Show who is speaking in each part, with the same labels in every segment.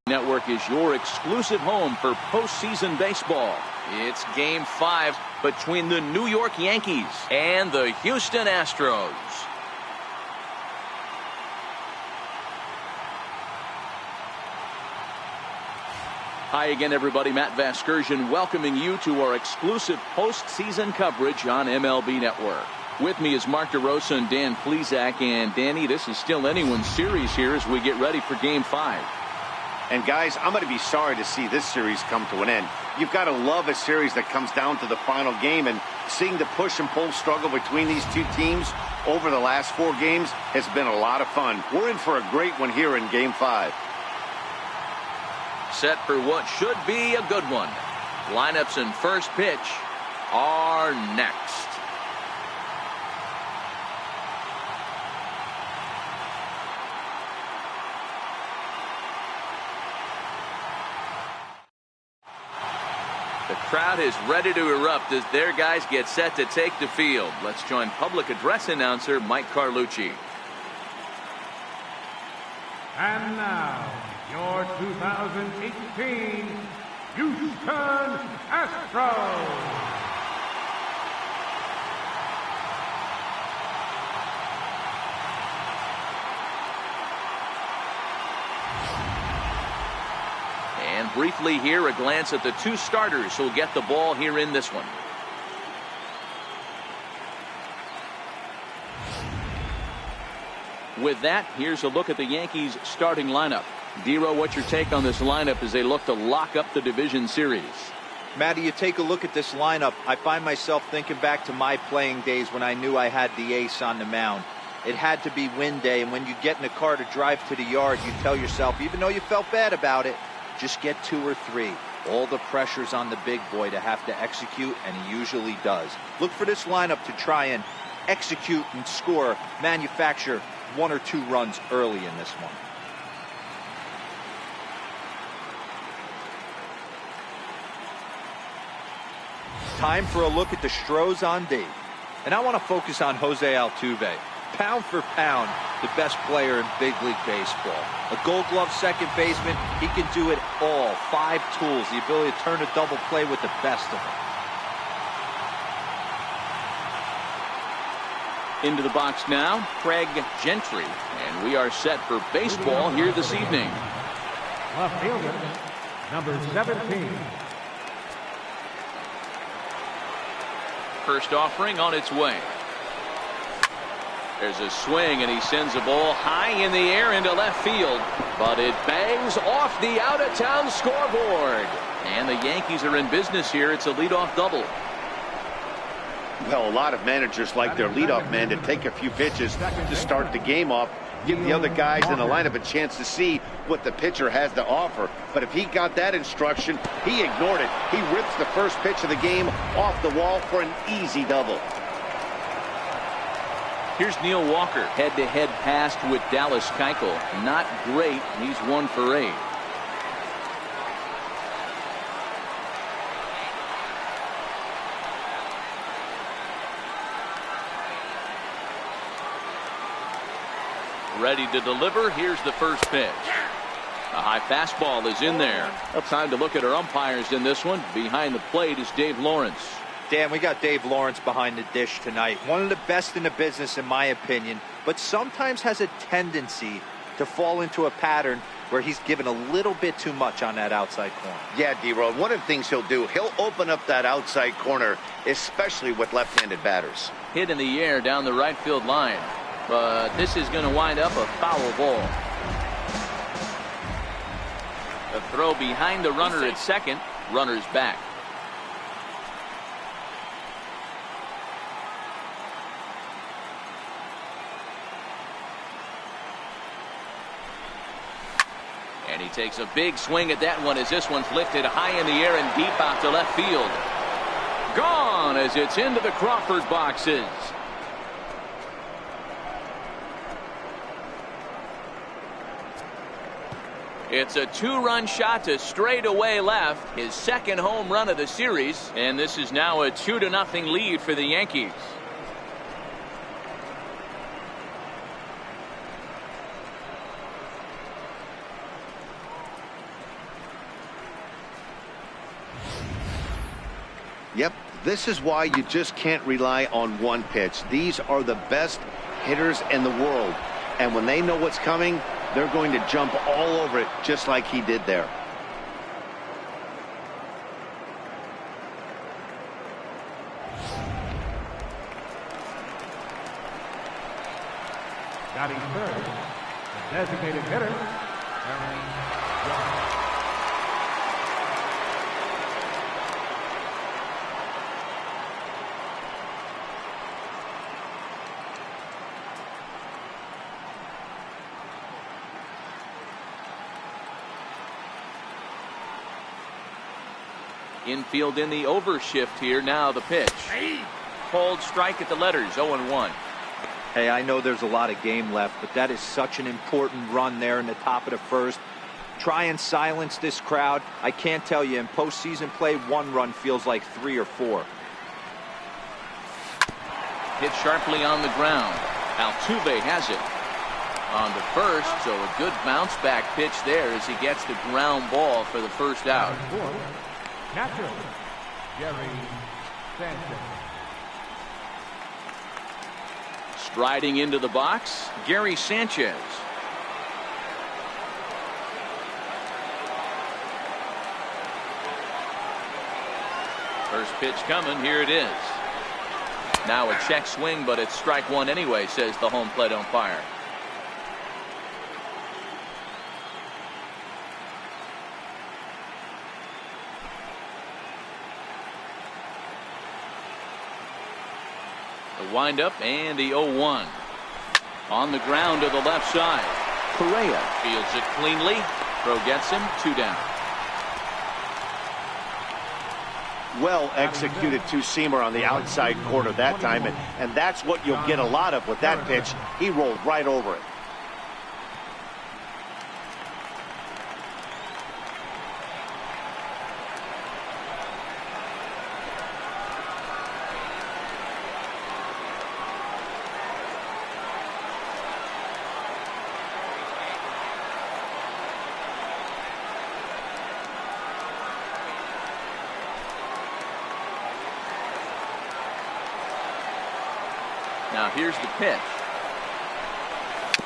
Speaker 1: Network is your exclusive home for postseason baseball. It's Game 5 between the New York Yankees and the Houston Astros. Hi again, everybody. Matt Vasgersian welcoming you to our exclusive postseason coverage on MLB Network. With me is Mark DeRosa and Dan Plesac. And Danny, this is still anyone's series here as we get ready for Game 5.
Speaker 2: And guys, I'm going to be sorry to see this series come to an end. You've got to love a series that comes down to the final game, and seeing the push and pull struggle between these two teams over the last 4 games has been a lot of fun. We're in for a great one here in Game 5.
Speaker 1: Set for what should be a good one. Lineups and first pitch are next. The crowd is ready to erupt as their guys get set to take the field. Let's join public address announcer Mike Carlucci.
Speaker 3: And now, your 2018 Houston Astros.
Speaker 1: And briefly here, a glance at the 2 starters who'll get the ball here in this one. With that, here's a look at the Yankees starting lineup. Dero, what's your take on this lineup as they look to lock up the division series?
Speaker 4: Matty, you take a look at this lineup. I find myself thinking back to my playing days when I knew I had the ace on the mound. It had to be win day, and when you get in a car to drive to the yard, you tell yourself, even though you felt bad about it, just get 2 or 3. All the pressure's on the big boy to have to execute, and he usually does. Look for this lineup to try and execute and score, manufacture 1 or 2 runs early in this one. Time for a look at the Stros on D. And I want to focus on Jose Altuve. Pound for pound, the best player in big league baseball. A gold glove second baseman, he can do it all. 5 tools, the ability to turn a double play with the best of them.
Speaker 1: Into the box now, Craig Gentry. And we are set for baseball here this evening.
Speaker 3: Left fielder, number 17.
Speaker 1: First offering on its way. There's a swing, and he sends a ball high in the air into left field. But it bangs off the out-of-town scoreboard. And the Yankees are in business here. It's a leadoff double.
Speaker 2: Well, a lot of managers like their leadoff man to take a few pitches to start the game off, give the other guys in the lineup a chance to see what the pitcher has to offer. But if he got that instruction, he ignored it. He rips the first pitch of the game off the wall for an easy double.
Speaker 1: Here's Neil Walker, head-to-head pass with Dallas Keuchel. Not great. He's 1 for 8. Ready to deliver. Here's the first pitch. A high fastball is in there. Time to look at our umpires in this one. Behind the plate is Dave Lawrence.
Speaker 4: Dan, we got Dave Lawrence behind the dish tonight. One of the best in the business, in my opinion, but sometimes has a tendency to fall into a pattern where he's given a little bit too much on that outside corner.
Speaker 2: Yeah, D-Roll, one of the things he'll do, he'll open up that outside corner, especially with left-handed batters.
Speaker 1: Hit in the air down the right field line. But this is going to wind up a foul ball. The throw behind the runner at second. Runner's back. And he takes a big swing at that one as this one's lifted high in the air and deep out to left field. Gone as it's into the Crawford boxes. It's a 2-run shot to straightaway left, his second home run of the series, and this is now a 2-0 lead for the Yankees.
Speaker 2: Yep, this is why you just can't rely on one pitch. These are the best hitters in the world. And when they know what's coming, they're going to jump all over it, just like he did there.
Speaker 3: Batting third, the designated hitter, Aaron Judge.
Speaker 1: Infield in the overshift here. Now the pitch. Cold strike at the letters. 0-1.
Speaker 4: Hey, I know there's a lot of game left, but that is such an important run there in the top of the first. Try and silence this crowd. I can't tell you, in postseason play, one run feels like 3 or 4.
Speaker 1: Hit sharply on the ground. Altuve has it. On to first, so a good bounce back pitch there as he gets the ground ball for the first out.
Speaker 3: Catcher, Gary Sanchez.
Speaker 1: Striding into the box, Gary Sanchez. First pitch coming, here it is. Now a check swing, but it's strike one anyway, says the home plate umpire. The windup and the 0-1. On the ground to the left side. Correa fields it cleanly. Throw gets him, 2 down.
Speaker 2: Well executed two-seamer on the outside corner that time, and that's what you'll get a lot of with that pitch. He rolled right over it.
Speaker 1: Now here's the pitch.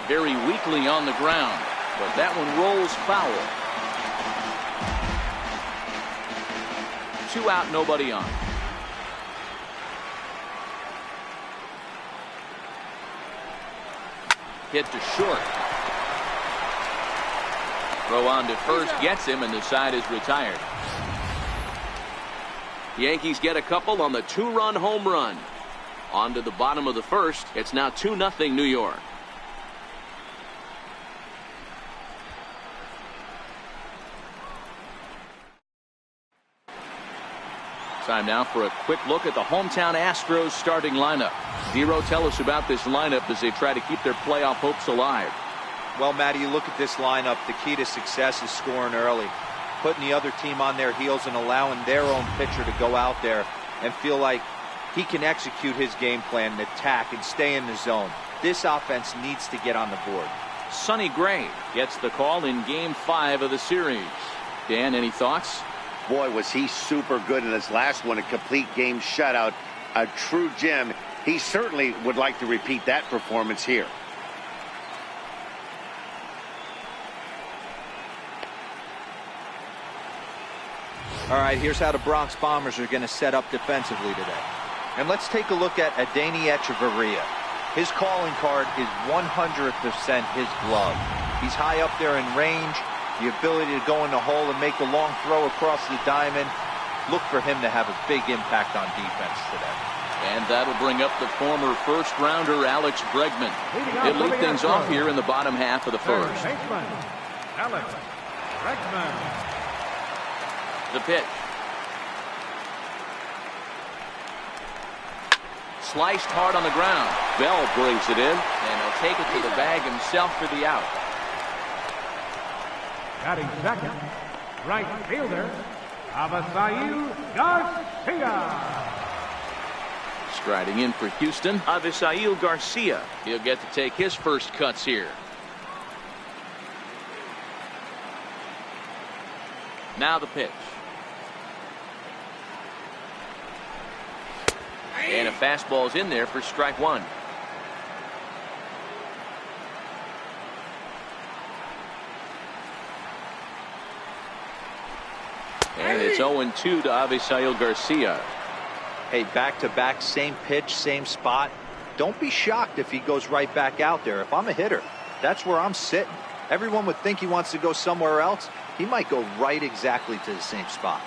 Speaker 1: Very weakly on the ground, but that one rolls foul. 2 out, nobody on. Hit to short. Throw on to first gets him, and the side is retired. The Yankees get a couple on the 2-run home run. On to the bottom of the first. It's now 2-0 New York. Time now for a quick look at the hometown Astros starting lineup. Zero, tell us about this lineup as they try to keep their playoff hopes alive.
Speaker 4: Well, Matty, you look at this lineup, the key to success is scoring early. Putting the other team on their heels and allowing their own pitcher to go out there and feel like he can execute his game plan and attack and stay in the zone. This offense needs to get on the board.
Speaker 1: Sonny Gray gets the call in Game 5 of the series. Dan, any thoughts?
Speaker 2: Boy, was he super good in his last one, a complete game shutout. A true gem. He certainly would like to repeat that performance here.
Speaker 4: All right, here's how the Bronx Bombers are going to set up defensively today. And let's take a look at Adeiny Echeverria. His calling card is 100% his glove. He's high up there in range, the ability to go in the hole and make the long throw across the diamond. Look for him to have a big impact on defense today.
Speaker 1: And that'll bring up the former first-rounder Alex Bregman. He'll lead things off here in the bottom half of the first.
Speaker 3: Alex Bregman.
Speaker 1: The pitch. Sliced hard on the ground. Bell brings it in, and he'll take it to the bag himself for the out.
Speaker 3: Batting second, right fielder, Avisail Garcia.
Speaker 1: Striding in for Houston, Avisail Garcia. He'll get to take his first cuts here. Now the pitch. And a fastball's in there for strike one. And it's 0-2 to Avisail Garcia.
Speaker 4: Hey, back-to-back, same pitch, same spot. Don't be shocked if he goes right back out there. If I'm a hitter, that's where I'm sitting. Everyone would think he wants to go somewhere else. He might go right exactly to the same spot.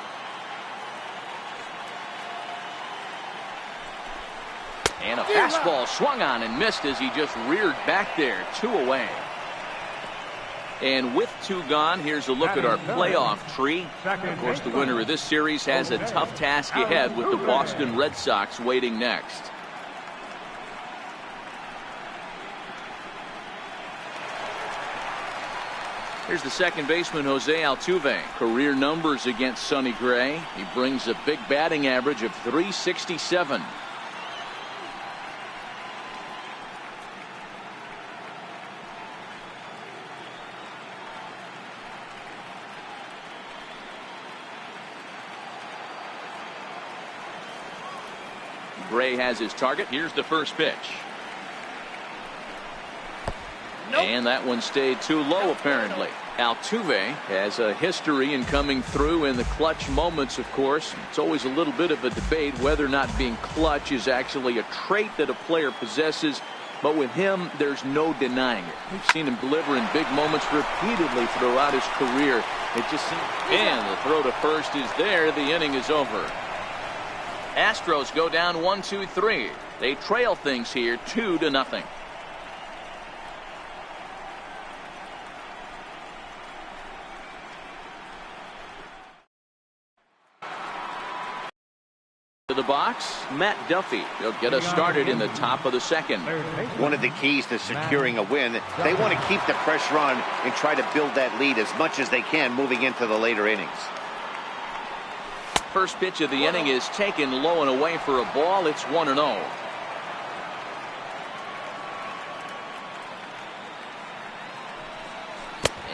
Speaker 1: And a fastball swung on and missed as he just reared back there. 2 away. And with 2 gone, here's a look at our playoff tree. Of course, the winner of this series has a tough task ahead with the Boston Red Sox waiting next. Here's the second baseman, Jose Altuve. Career numbers against Sonny Gray. He brings a big batting average of .367. Gray has his target. Here's the first pitch. And that one stayed too low, apparently. Altuve has a history in coming through in the clutch moments, of course. It's always a little bit of a debate whether or not being clutch is actually a trait that a player possesses. But with him, there's no denying it. We've seen him deliver in big moments repeatedly throughout his career. It just seems. And the throw to first is there. The inning is over. Astros go down 1-2-3. They trail things here 2-0. To the box, Matt Duffy. He'll get us started in the top of the second.
Speaker 2: One of the keys to securing a win, they want to keep the pressure on and try to build that lead as much as they can moving into the later innings.
Speaker 1: First pitch of the inning is taken low and away for a ball. It's 1-0.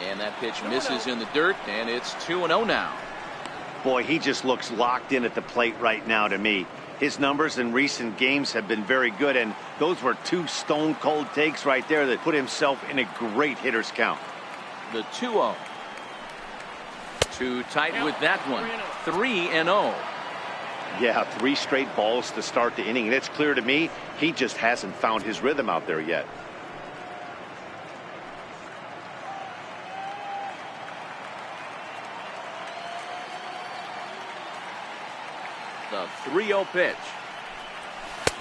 Speaker 1: And that pitch misses in the dirt, and it's 2-0 now.
Speaker 2: Boy, he just looks locked in at the plate right now to me. His numbers in recent games have been very good, and those were 2 stone-cold takes right there that put himself in a great hitter's count.
Speaker 1: The 2-0. Too tight with that one. 3-0.
Speaker 2: Yeah, 3 straight balls to start the inning, and it's clear to me he just hasn't found his rhythm out there yet.
Speaker 1: The 3-0 pitch.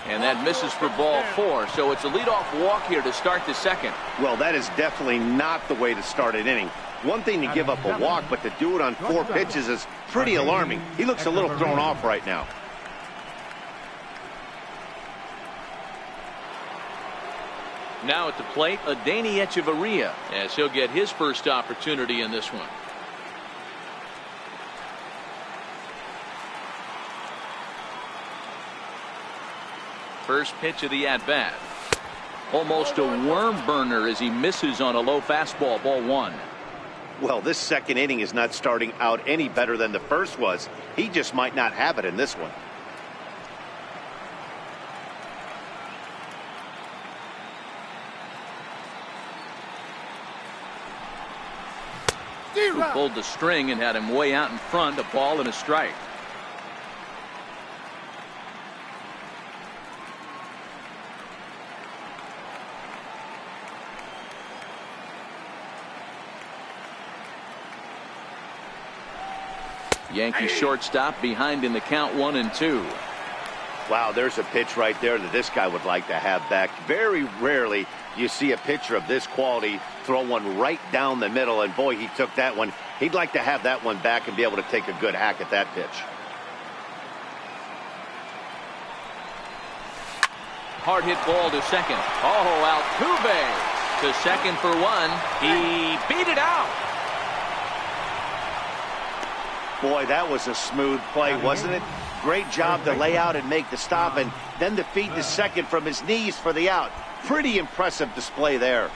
Speaker 1: And that misses for ball 4. So it's a leadoff walk here to start the second.
Speaker 2: Well, that is definitely not the way to start an inning. One thing to give up a walk, but to do it on 4 pitches is pretty alarming. He looks a little thrown off right now.
Speaker 1: Now at the plate, Adeiny Echeverria, as he'll get his first opportunity in this one. First pitch of the at-bat. Almost a worm burner as he misses on a low fastball. Ball 1.
Speaker 2: Well, this second inning is not starting out any better than the first was. He just might not have it in this one.
Speaker 1: Who pulled the string and had him way out in front. A ball and a strike. Yankee shortstop behind in the count 1-2.
Speaker 2: Wow, there's a pitch right there that this guy would like to have back. Very rarely you see a pitcher of this quality throw one right down the middle, and boy, he took that one. He'd like to have that one back and be able to take a good hack at that pitch.
Speaker 1: Hard hit ball to second. Oh, Altuve to second for 1. He beat it out.
Speaker 2: Boy, that was a smooth play, wasn't it? Great job to lay out and make the stop, and then to feed the second from his knees for the out. Pretty impressive display there.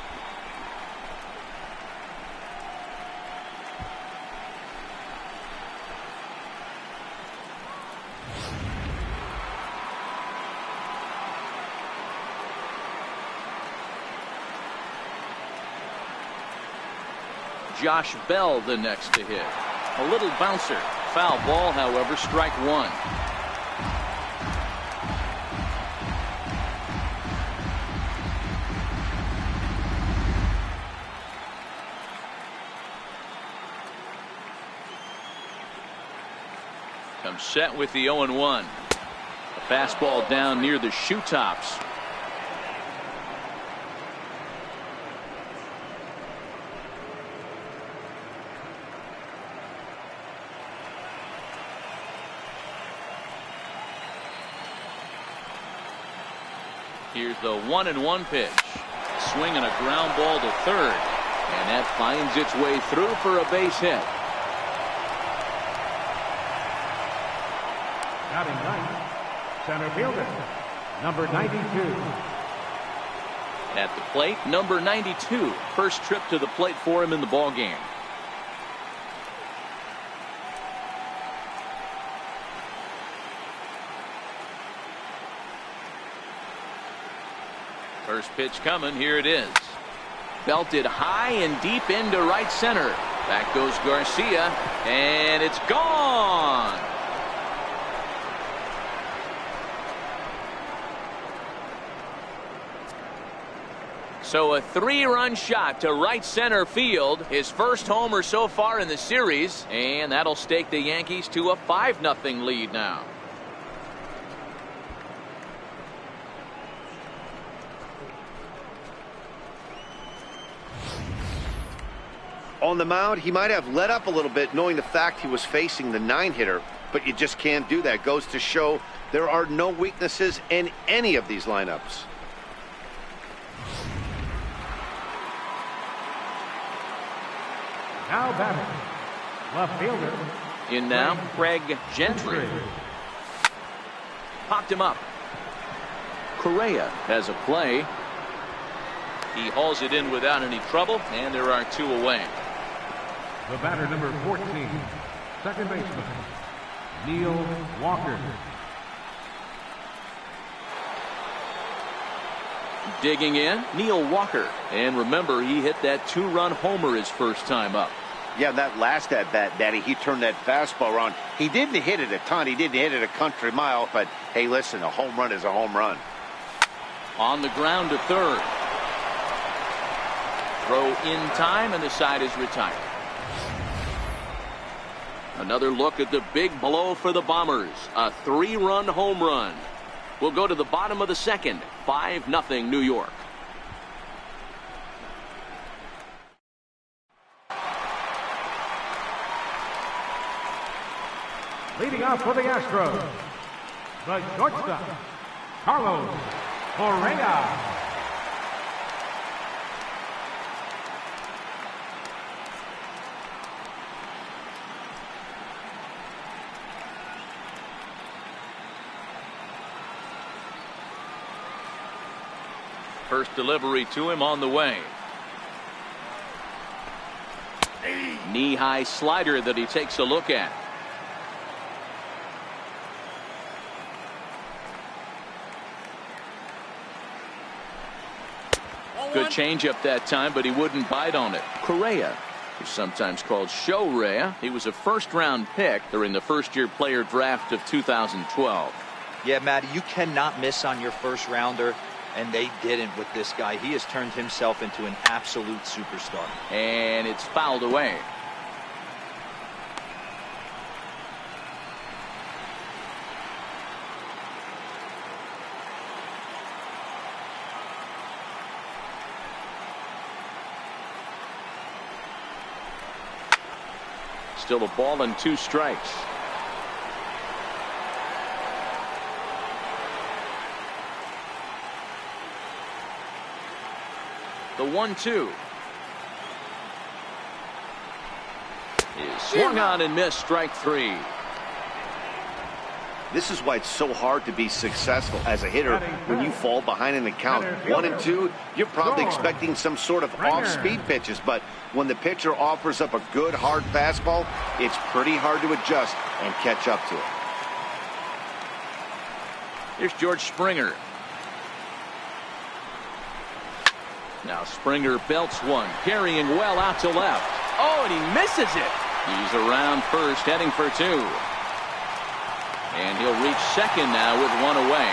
Speaker 1: Josh Bell the next to hit. A little bouncer. Foul ball, however, strike one. Comes set with the 0-1. A fastball down near the shoe tops. Here's the 1-1 pitch. Swinging a ground ball to third. And that finds its way through for a base hit.
Speaker 3: Batting ninth, center fielder, number 92.
Speaker 1: At the plate, number 92. First trip to the plate for him in the ballgame. First pitch coming. Here it is. Belted high and deep into right center. Back goes Garcia, and it's gone. So a 3-run shot to right center field. His first homer so far in the series. And that'll stake the Yankees to a 5-0 lead now.
Speaker 2: On the mound, he might have let up a little bit knowing the fact he was facing the 9-hitter, but you just can't do that. Goes to show there are no weaknesses in any of these lineups.
Speaker 3: Now batting, left fielder.
Speaker 1: In now, Craig Gentry. Popped him up. Correa has a play. He hauls it in without any trouble, and there are 2 away.
Speaker 3: The batter, number 14, second baseman, Neil Walker.
Speaker 1: Digging in, Neil Walker. And remember, he hit that 2-run homer his first time up.
Speaker 2: Yeah, that last at bat, Daddy, he turned that fastball around. He didn't hit it a ton. He didn't hit it a country mile. But, hey, listen, a home run is a home run.
Speaker 1: On the ground to third. Throw in time, and the side is retired. Another look at the big blow for the Bombers. A 3-run home run. We'll go to the bottom of the second. 5-0 New York.
Speaker 3: Leading off for the Astros, the shortstop, Carlos Correa.
Speaker 1: First delivery to him on the way. Knee-high slider that he takes a look at. Good changeup that time, but he wouldn't bite on it. Correa, who's sometimes called Show Rea. He was a first-round pick during the first-year player draft of 2012.
Speaker 4: Yeah, Matty, you cannot miss on your first rounder, and they didn't with this guy. He has turned himself into an absolute superstar.
Speaker 1: And it's fouled away. Still a ball and 2 strikes. The 1-2 is swung on and missed. Strike 3.
Speaker 2: This is why it's so hard to be successful as a hitter when you fall behind in the count. 1 and 2, you're probably expecting some sort of off-speed pitches, but when the pitcher offers up a good hard fastball, it's pretty hard to adjust and catch up to it.
Speaker 1: Here's George Springer. Now Springer belts one, carrying well out to left. Oh, and he misses it. He's around first, heading for two. And he'll reach second now with one away.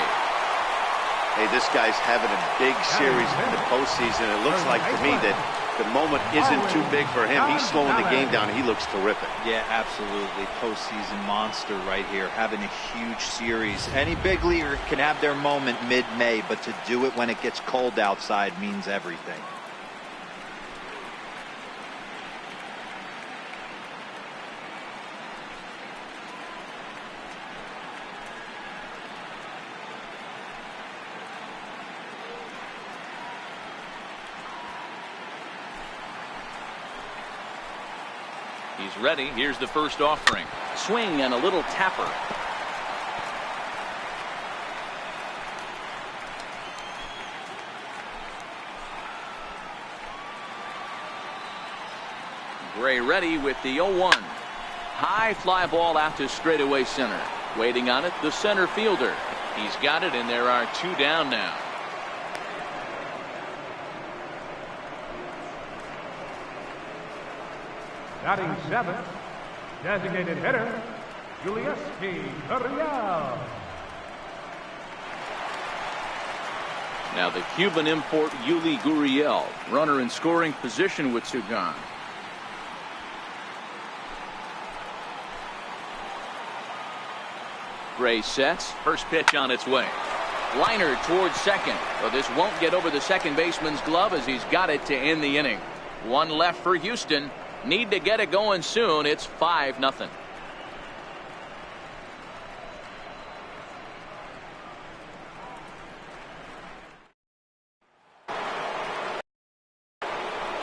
Speaker 2: Hey, this guy's having a big series in the postseason. It looks like to me that the moment isn't too big for him. He's slowing the game down. He looks terrific.
Speaker 4: Yeah, absolutely. Postseason monster right here, having a huge series. Any big leaguer can have their moment mid-May, but to do it when it gets cold outside means everything.
Speaker 1: He's ready. Here's the first offering. Swing and a little tapper. Gray ready with the 0-1. High fly ball out to straightaway center. Waiting on it, the center fielder. He's got it, and there are two down now.
Speaker 3: Batting seventh, designated hitter, Julius P. Gurriel.
Speaker 1: Now the Cuban import Yuli Gurriel, runner in scoring position with two gone. Gray sets, first pitch on its way. Liner towards second, but this won't get over the second baseman's glove as he's got it to end the inning. One left for Houston. Need to get it going soon. It's 5-0.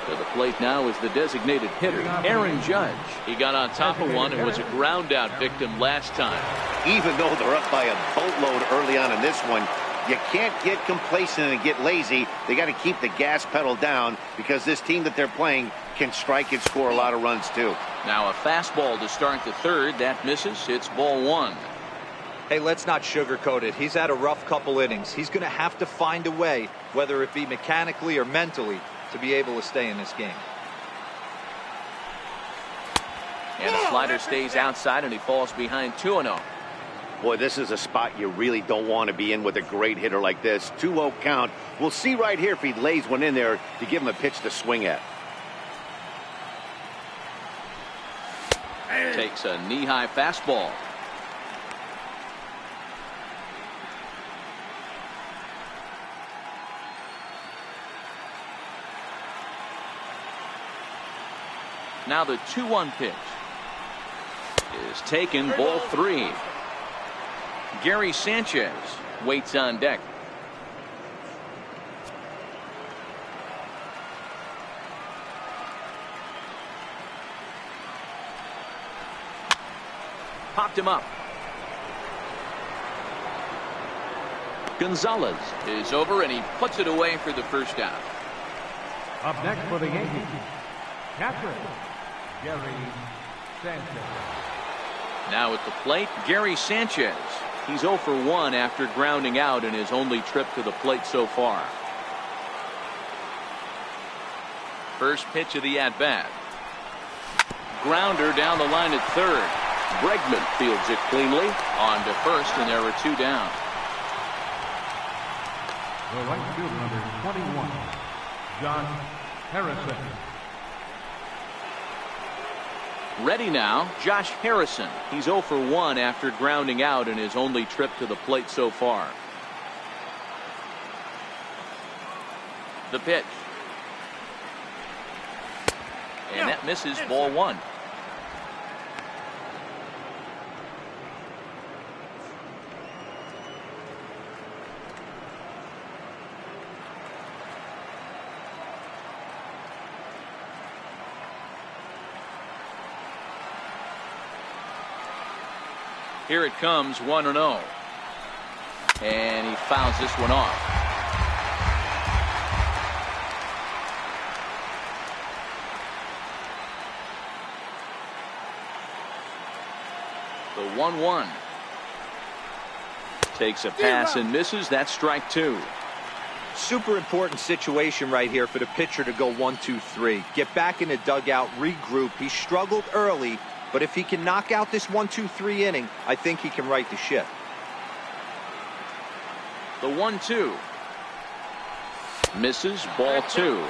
Speaker 1: To the plate now is the designated hitter, Aaron Judge. He got on top of one and was a ground out victim last time.
Speaker 2: Even though they're up by a boatload early on in this one, you can't get complacent and get lazy. They got to keep the gas pedal down because this team that they're playing can strike and score a lot of runs too.
Speaker 1: Now a fastball to start the third. That misses. It's ball one.
Speaker 4: Hey, let's not sugarcoat it. He's had a rough couple innings. He's going to have to find a way, whether it be mechanically or mentally, to be able to stay in this game.
Speaker 1: And the slider stays outside and he falls behind 2-0.
Speaker 2: Boy, this is a spot you really don't want to be in with a great hitter like this. 2-0 count. We'll see right here if he lays one in there to give him a pitch to swing at.
Speaker 1: Takes a knee-high fastball. Now the 2-1 pitch is taken, ball three. Gary Sanchez waits on deck. Popped him up. Gonzalez is over and he puts it away for the first out.
Speaker 3: Up next for the Yankees, catcher, Gary Sanchez.
Speaker 1: Now at the plate, Gary Sanchez. He's 0 for 1 after grounding out in his only trip to the plate so far. First pitch of the at-bat. Grounder down the line at third. Bregman fields it cleanly on to first, and there are two down.
Speaker 3: The right fielder, number 21, John Harrison.
Speaker 1: Ready now, Josh Harrison. He's 0 for 1 after grounding out in his only trip to the plate so far. The pitch. And that misses, ball one. Here it comes, 1-0. And he fouls this one off. The 1-1. Takes a pass and misses. That's strike two.
Speaker 4: Super important situation right here for the pitcher to go 1-2-3. Get back in the dugout, regroup. He struggled early, but if he can knock out this 1-2-3 inning, I think he can right the ship.
Speaker 1: The 1-2. Misses, ball 2.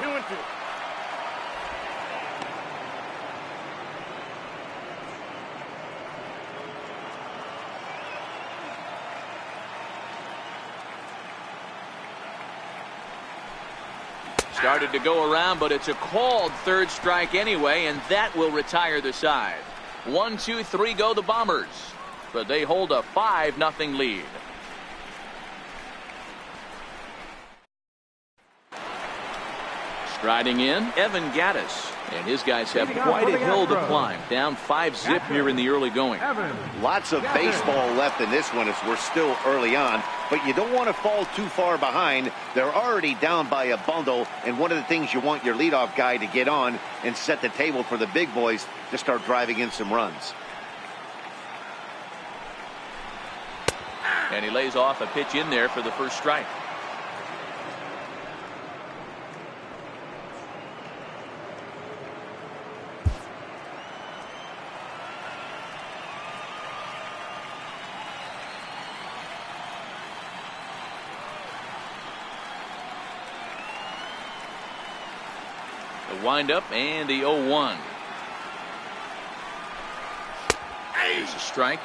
Speaker 1: Started to go around, but it's a called third strike anyway, and that will retire the side. 1-2-3 go the Bombers, but they hold a 5-0 lead. Striding in, Evan Gattis, and his guys have quite a hill to climb. Down 5-zip here in the early going.
Speaker 2: Lots of baseball left in this one as we're still early on, but you don't want to fall too far behind. They're already down by a bundle, and one of the things you want your leadoff guy to get on and set the table for the big boys to start driving in some runs.
Speaker 1: And he lays off a pitch in there for the first strike. The windup and the 0-1. Here's a strike.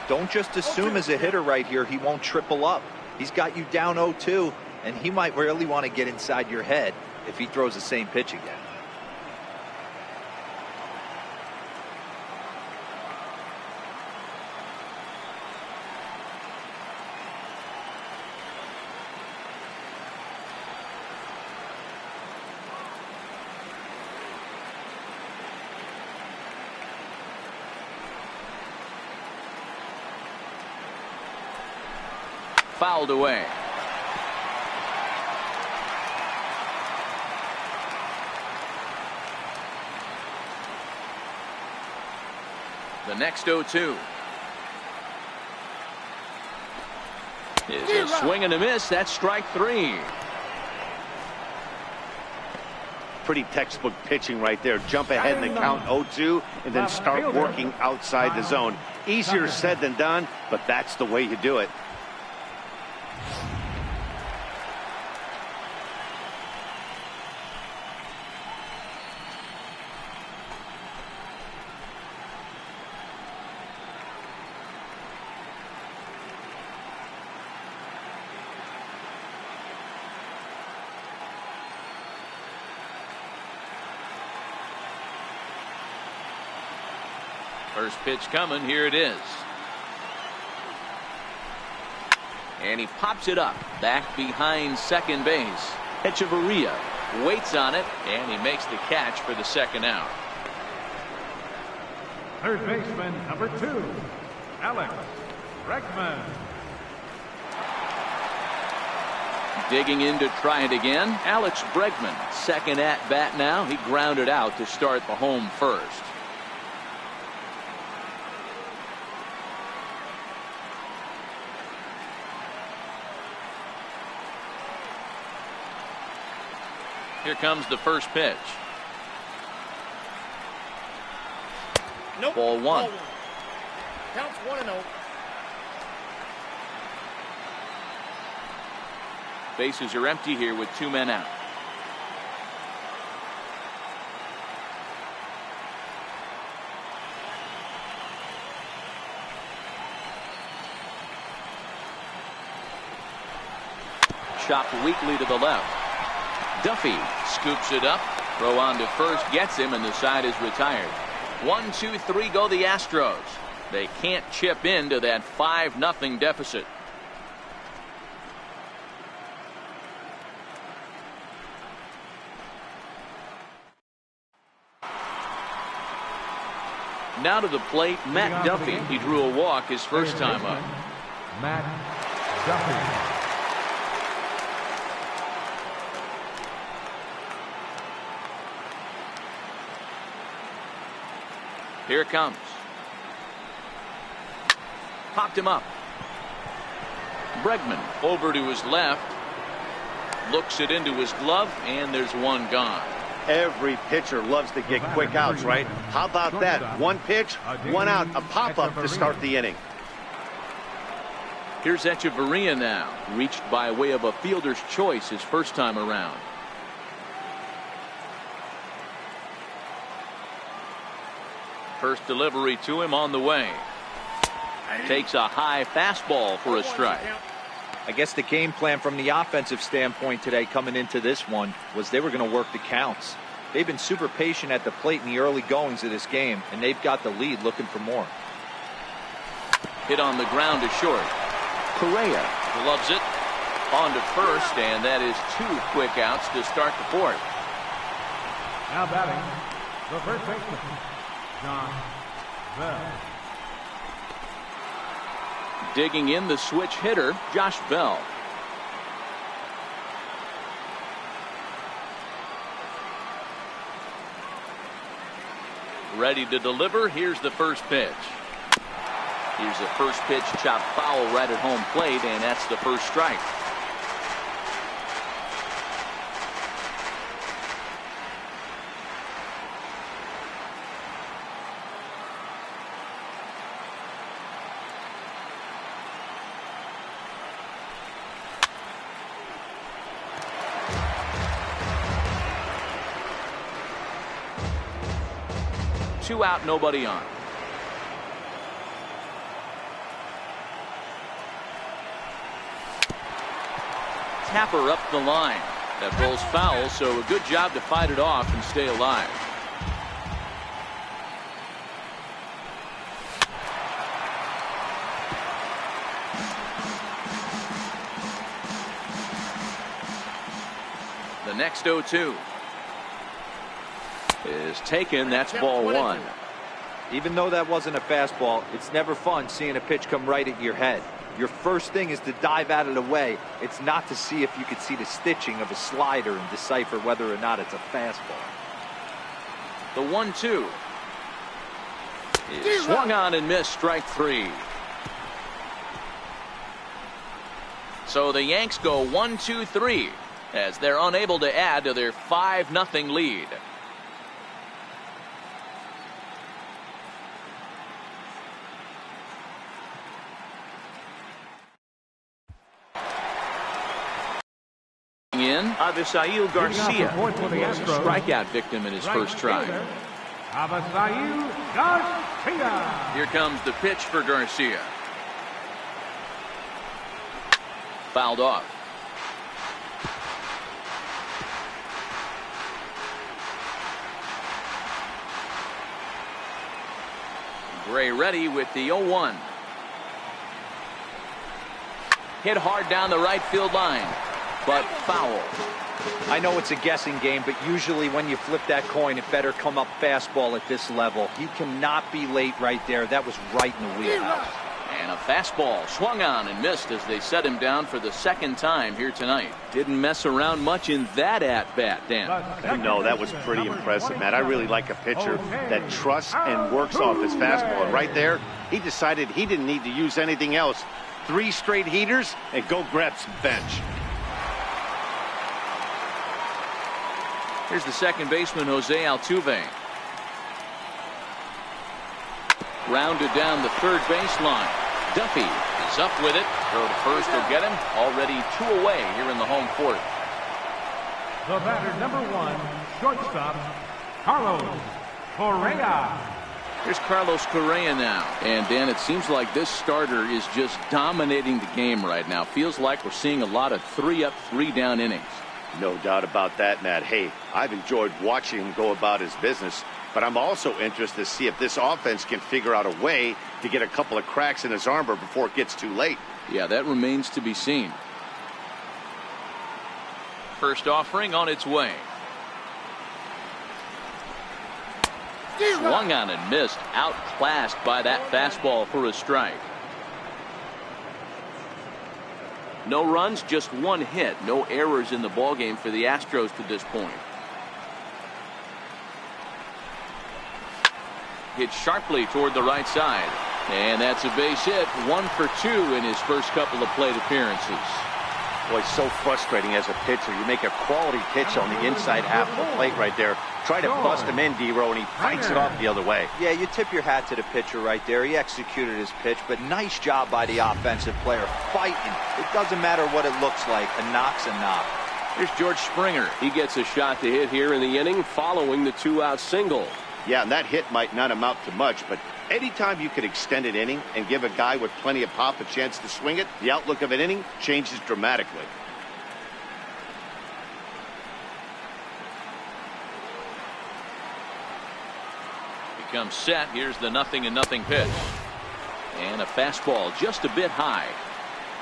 Speaker 4: Don't just assume as a hitter right here he won't triple up. He's got you down 0-2, and he might really want to get inside your head if he throws the same pitch again.
Speaker 1: Fouled away. The next 0-2 is a swing and a miss. That's strike 3.
Speaker 2: Pretty textbook pitching right there. Jump ahead in the count 0-2 and then start working outside the zone. Easier said than done, but that's the way you do it.
Speaker 1: First pitch coming. Here it is. And he pops it up back behind second base. Echeverria waits on it, and he makes the catch for the second out.
Speaker 3: Third baseman, number 2, Alex Bregman.
Speaker 1: Digging in to try it again, Alex Bregman. Second at bat now. He grounded out to start the home first. Here comes the first pitch.
Speaker 5: Nope.
Speaker 1: Ball 1.
Speaker 5: Counts 1-0.
Speaker 1: Bases are empty here with 2 men out. Chopped weakly to the left. Duffy scoops it up. Throw on to first, gets him, and the side is retired. 1-2-3 go the Astros. They can't chip into that 5-0 deficit. Now to the plate, Matt Duffy. He drew a walk his first time up.
Speaker 3: Matt Duffy.
Speaker 1: Here it comes. Popped him up. Bregman over to his left. Looks it into his glove, and there's one gone.
Speaker 2: Every pitcher loves to get quick outs, right? How about that? One pitch, one out, a pop-up to start the inning.
Speaker 1: Here's Echeverria now, reached by way of a fielder's choice his first time around. First delivery to him on the way. Takes a high fastball for a strike.
Speaker 4: I guess the game plan from the offensive standpoint today coming into this one was they were going to work the counts. They've been super patient at the plate in the early goings of this game, and they've got the lead looking for more.
Speaker 1: Hit on the ground to short. Correa gloves it on to first, and that is 2 quick outs to start the fourth.
Speaker 3: Now batting, the first baseman, John Bell.
Speaker 1: Digging in the switch hitter, Josh Bell. Ready to deliver. Here's the first pitch. Here's the first pitch, chopped foul right at home plate, and that's the first strike. Two out, nobody on. Tapper up the line. That rolls foul, so a good job to fight it off and stay alive. The next 0-2 is taken. That's ball one.
Speaker 4: Even though that wasn't a fastball, it's never fun seeing a pitch come right at your head. Your first thing is to dive out of the way. It's not to see if you could see the stitching of a slider and decipher whether or not it's a fastball.
Speaker 1: The 1-2 is swung on and missed, strike 3. So the Yanks go 1-2-3 as they're unable to add to their 5-0 lead. In Avisail Garcia, who was a strikeout victim in his first try.
Speaker 3: Avisail Garcia.
Speaker 1: Here comes the pitch for Garcia. Fouled off. Gray ready with the 0-1. Hit hard down the right field line, but foul.
Speaker 4: I know it's a guessing game, but usually when you flip that coin, it better come up fastball at this level. He cannot be late right there. That was right in the wheelhouse.
Speaker 1: And a fastball swung on and missed as they set him down for the second time here tonight. Didn't mess around much in that at-bat, Dan.
Speaker 2: No, that was pretty impressive, Matt. I really like a pitcher that trusts and works off his fastball. And right there, he decided he didn't need to use anything else. 3 straight heaters and go grab some bench.
Speaker 1: Here's the second baseman, Jose Altuve. Rounded down the third baseline. Duffy is up with it. Throw to first will get him. Already 2 away here in the home fourth.
Speaker 3: The batter, number 1, shortstop, Carlos Correa.
Speaker 1: Here's Carlos Correa now. And Dan, it seems like this starter is just dominating the game right now. Feels like we're seeing a lot of 3-up, 3-down innings.
Speaker 2: No doubt about that, Matt. Hey, I've enjoyed watching him go about his business, but I'm also interested to see if this offense can figure out a way to get a couple of cracks in his armor before it gets too late.
Speaker 1: Yeah, that remains to be seen. First offering on its way. Swung on and missed. Outclassed by that fastball for a strike. No runs, just 1 hit. No errors in the ballgame for the Astros to this point. Hit sharply toward the right side. And that's a base hit. 1 for 2 in his first couple of plate appearances.
Speaker 2: Boy, so frustrating as a pitcher. You make a quality pitch on the inside half of the plate right there. Try to bust him in, D-Row, and he fights it off the other way.
Speaker 4: Yeah, you tip your hat to the pitcher right there. He executed his pitch, but nice job by the offensive player. Fighting. It doesn't matter what it looks like. A knock's a knock.
Speaker 1: Here's George Springer. He gets a shot to hit here in the inning following the 2-out single.
Speaker 2: Yeah, and that hit might not amount to much, but anytime you can extend an inning and give a guy with plenty of pop a chance to swing it, the outlook of an inning changes dramatically.
Speaker 1: Becomes set. Here's the 0-0 pitch. And a fastball just a bit high.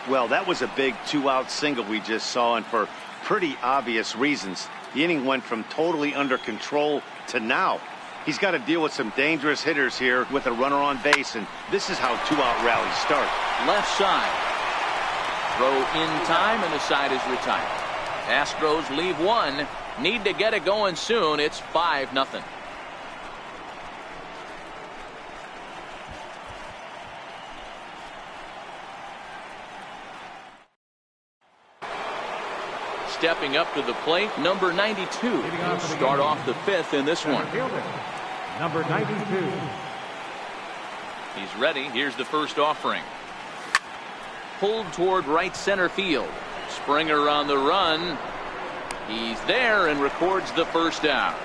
Speaker 2: Well, that was a big 2-out single we just saw, and for pretty obvious reasons. The inning went from totally under control to now. He's got to deal with some dangerous hitters here with a runner on base, and this is how 2-out rallies start.
Speaker 1: Left side. Throw in time, and the side is retired. Astros leave one. Need to get it going soon. It's 5-0. Stepping up to the plate, number 92. He'll start off the 5th in this one.
Speaker 3: Number 92.
Speaker 1: He's ready. Here's the first offering. Pulled toward right center field. Springer on the run. He's there and records the first out.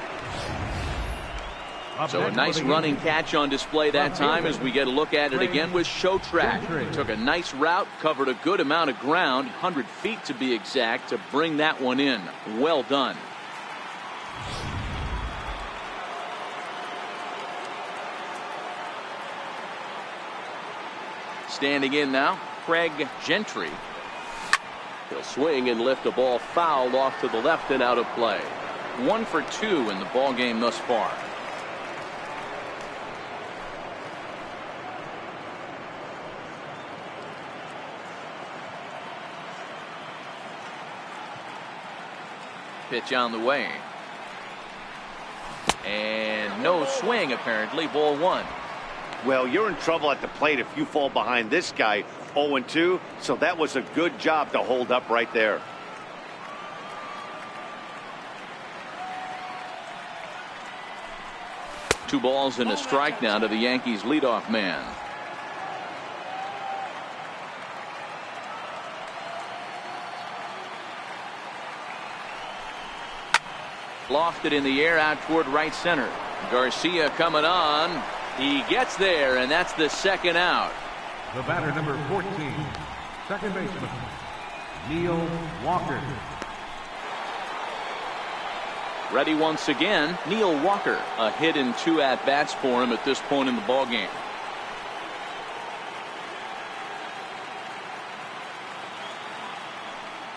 Speaker 1: So a nice running catch on display that time as we get a look at it again with Show Track. He took a nice route, covered a good amount of ground, 100 feet to be exact, to bring that one in. Well done. Standing in now, Craig Gentry. He'll swing and lift a ball foul off to the left and out of play. 1 for 2 in the ball game thus far. Pitch on the way. And no swing, apparently. Ball 1.
Speaker 2: Well, you're in trouble at the plate if you fall behind this guy 0-2, so that was a good job to hold up right there.
Speaker 1: Two balls and a strike now to the Yankees leadoff man. Lofted in the air out toward right center. Garcia coming on. He gets there, and that's the second out.
Speaker 3: The batter, number 14, second baseman, Neil Walker.
Speaker 1: Ready once again, Neil Walker. A hit in 2 at-bats for him at this point in the ballgame.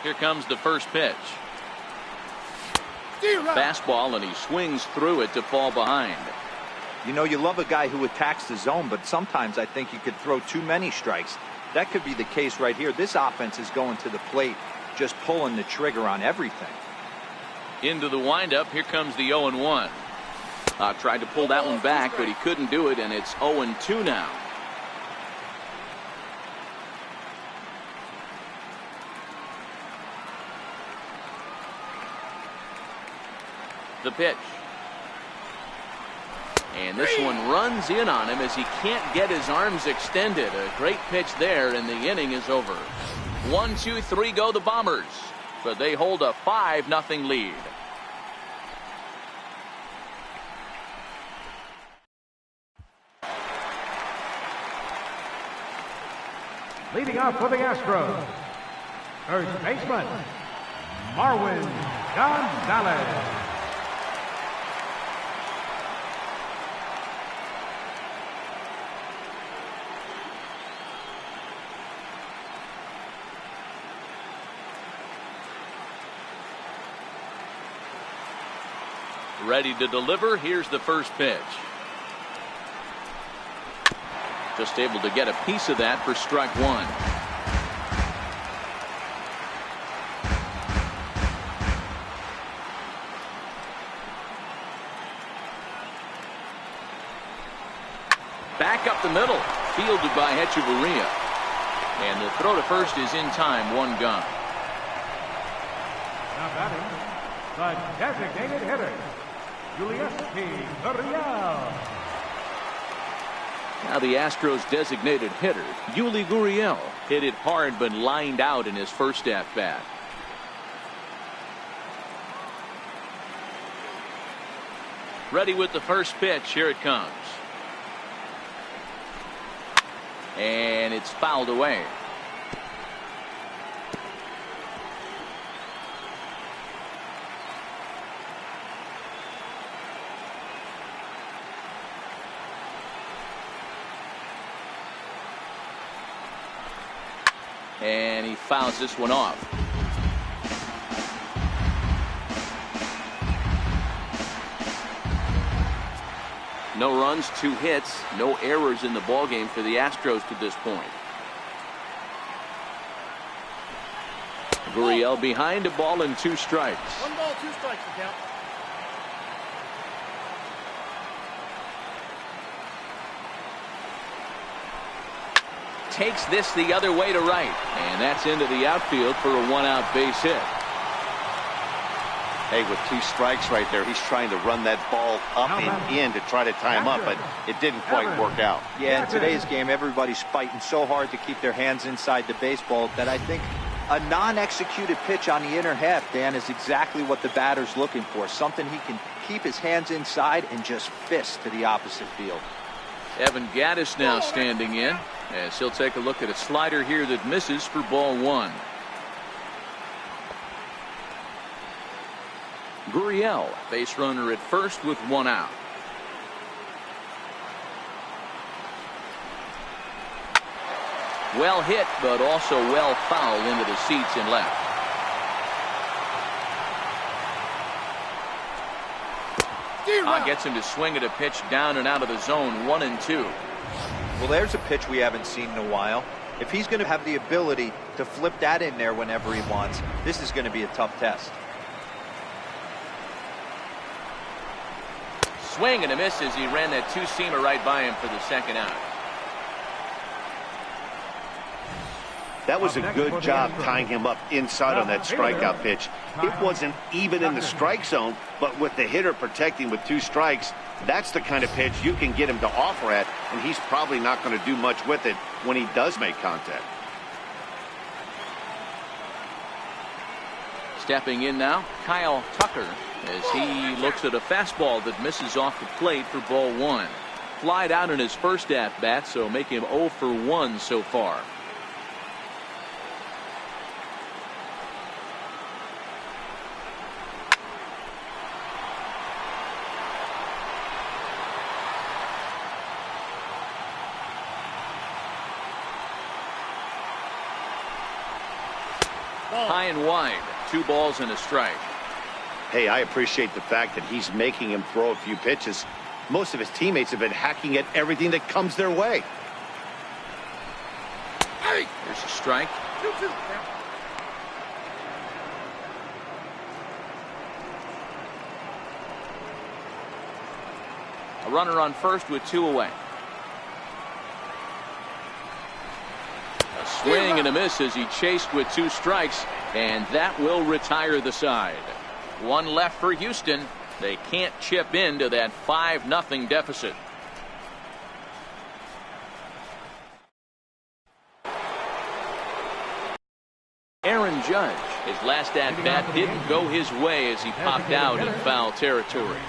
Speaker 1: Here comes the first pitch. Fastball, and he swings through it to fall behind.
Speaker 4: You know, you love a guy who attacks the zone, but sometimes I think you could throw too many strikes. That could be the case right here. This offense is going to the plate, just pulling the trigger on everything.
Speaker 1: Into the windup. Here comes the 0-1. Tried to pull that one back, but he couldn't do it, and it's 0-2 now. The pitch. And this one runs in on him as he can't get his arms extended. A great pitch there, and the inning is over. 1, 2, 3 go the Bombers, but they hold a 5-0 lead.
Speaker 3: Leading off for the Astros, first baseman, Marwin Gonzalez.
Speaker 1: Ready to deliver. Here's the first pitch. Just able to get a piece of that for strike 1. Back up the middle, fielded by Hechavarria. And the throw to first is in time, 1 gone.
Speaker 3: Now batting, the designated hitter, Julius Gurriel.
Speaker 1: Now the Astros designated hitter, Yuli Gurriel, hit it hard but lined out in his first at-bat. Ready with the first pitch. Here it comes. And it's fouled away. And he fouls this one off. No runs, 2 hits, no errors in the ballgame for the Astros to this point. Gurriel behind a ball and 2 strikes.
Speaker 5: 1 ball, 2 strikes to count.
Speaker 1: Takes this the other way to right, and that's into the outfield for a 1-out base hit.
Speaker 2: Hey, with 2 strikes right there, he's trying to run that ball up and in to try to tie him up, but it didn't quite work out.
Speaker 4: Yeah, in today's game, everybody's fighting so hard to keep their hands inside the baseball that I think a non-executed pitch on the inner half, Dan, is exactly what the batter's looking for. Something he can keep his hands inside and just fist to the opposite field.
Speaker 1: Evan Gaddis now standing in, as he'll take a look at a slider here that misses for ball 1. Gurriel, base runner at first with 1 out. Well hit, but also well fouled into the seats and left. Gets him to swing at a pitch down and out of the zone, 1-2.
Speaker 4: Well, there's a pitch we haven't seen in a while. If he's going to have the ability to flip that in there whenever he wants, this is going to be a tough test.
Speaker 1: Swing and a miss as he ran that 2-seamer right by him for the 2nd out.
Speaker 2: That was a good job tying him up inside on that strikeout pitch. It wasn't even in the strike zone, but with the hitter protecting with 2 strikes, that's the kind of pitch you can get him to offer at, and he's probably not going to do much with it when he does make contact.
Speaker 1: Stepping in now, Kyle Tucker, as he looks at a fastball that misses off the plate for ball 1. Flied out in his first at-bat, so make him 0 for 1 so far. High and wide, 2 balls and a strike.
Speaker 2: Hey, I appreciate the fact that he's making him throw a few pitches. Most of his teammates have been hacking at everything that comes their way.
Speaker 1: There's a strike.
Speaker 5: 2-2.
Speaker 1: A runner on first with 2 away. A swing and a miss as he chased with 2 strikes, and that will retire the side. 1 left for Houston. They can't chip into that 5-0 deficit. Aaron Judge, his last at-bat didn't go his way as he popped out in foul territory.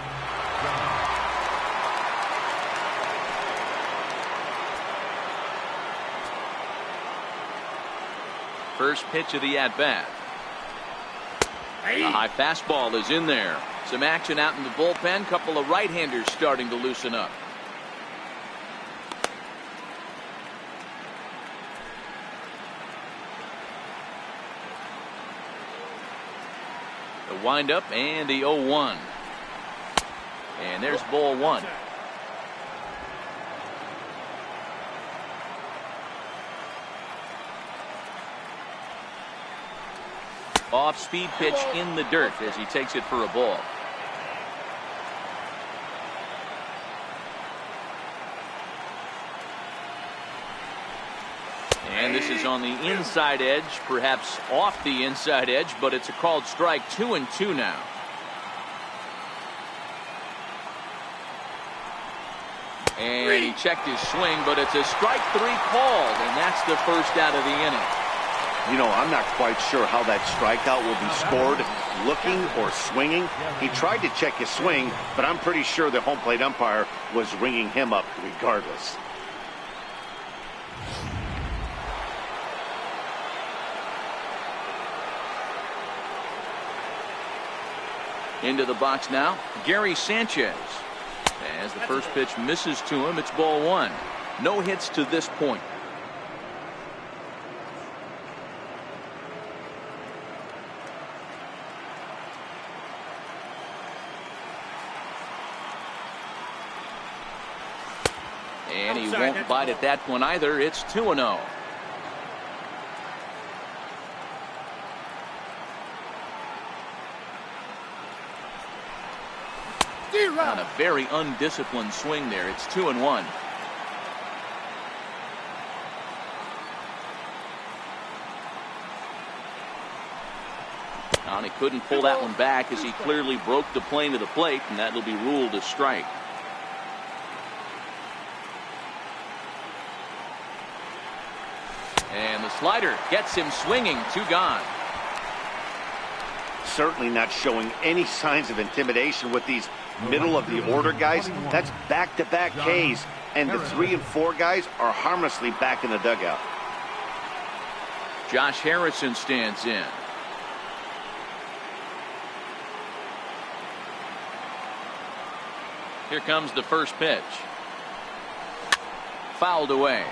Speaker 1: First pitch of the at-bat. A high fastball is in there. Some action out in the bullpen. Couple of right-handers starting to loosen up. The windup and the 0-1. And there's ball 1. Off-speed pitch in the dirt as he takes it for a ball. And this is on the inside edge, perhaps off the inside edge, but it's a called strike. 2-2 now. And he checked his swing, but it's a strike 3 called, and that's the first out of the inning.
Speaker 2: You know, I'm not quite sure how that strikeout will be scored, looking or swinging. He tried to check his swing, but I'm pretty sure the home plate umpire was ringing him up regardless.
Speaker 1: Into the box now, Gary Sanchez. As the first pitch misses to him, it's ball 1. No hits to this point. And he won't bite at that one either. It's 2-0. On a very undisciplined swing there. It's 2-1. And he couldn't pull that one back as he clearly broke the plane of the plate, and that'll be ruled a strike. And the slider gets him swinging. 2 gone.
Speaker 2: Certainly not showing any signs of intimidation with these middle of the order guys. That's back-to-back Ks, and the 3 and 4 guys are harmlessly back in the dugout.
Speaker 1: Josh Harrison stands in. Here comes the first pitch. Fouled away.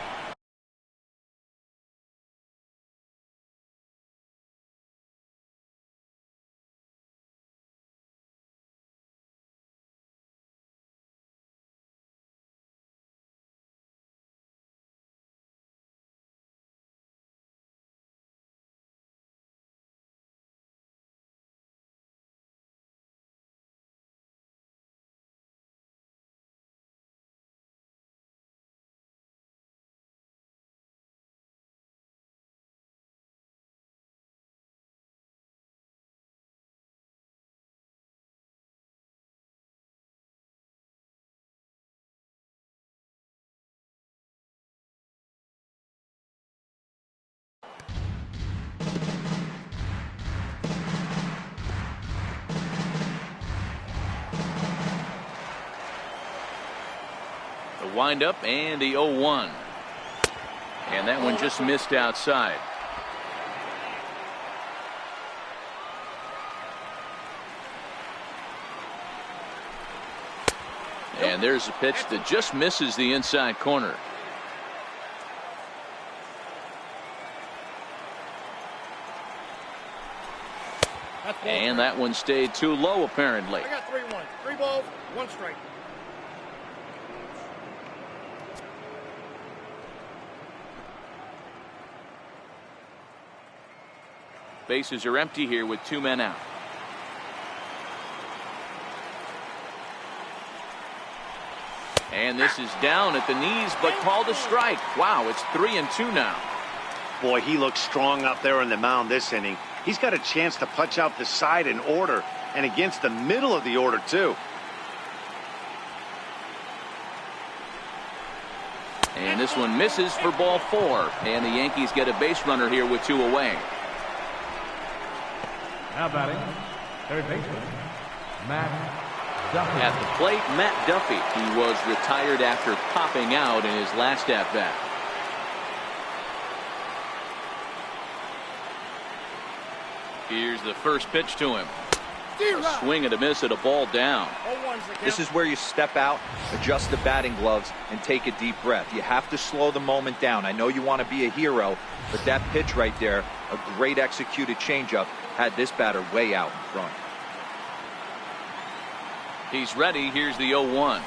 Speaker 1: Windup and the 0-1. And that one just missed outside. And there's a pitch that just misses the inside corner. And that one stayed too low apparently.
Speaker 5: I got 3-1. 3 balls, 1 strike.
Speaker 1: Bases are empty here with 2 men out. And this is down at the knees, but called a strike. Wow, it's 3-2 now.
Speaker 2: Boy, he looks strong out there on the mound this inning. He's got a chance to punch out the side in order, and against the middle of the order, too.
Speaker 1: And this one misses for ball 4. And the Yankees get a base runner here with 2 away.
Speaker 3: Now batting, third baseman, Matt Duffy.
Speaker 1: At the plate, Matt Duffy. He was retired after popping out in his last at-bat. Here's the first pitch to him. A swing and a miss at a ball down.
Speaker 4: This is where you step out, adjust the batting gloves, and take a deep breath. You have to slow the moment down. I know you want to be a hero, but that pitch right there, a great executed changeup, had this batter way out in front.
Speaker 1: He's ready. Here's the 0-1.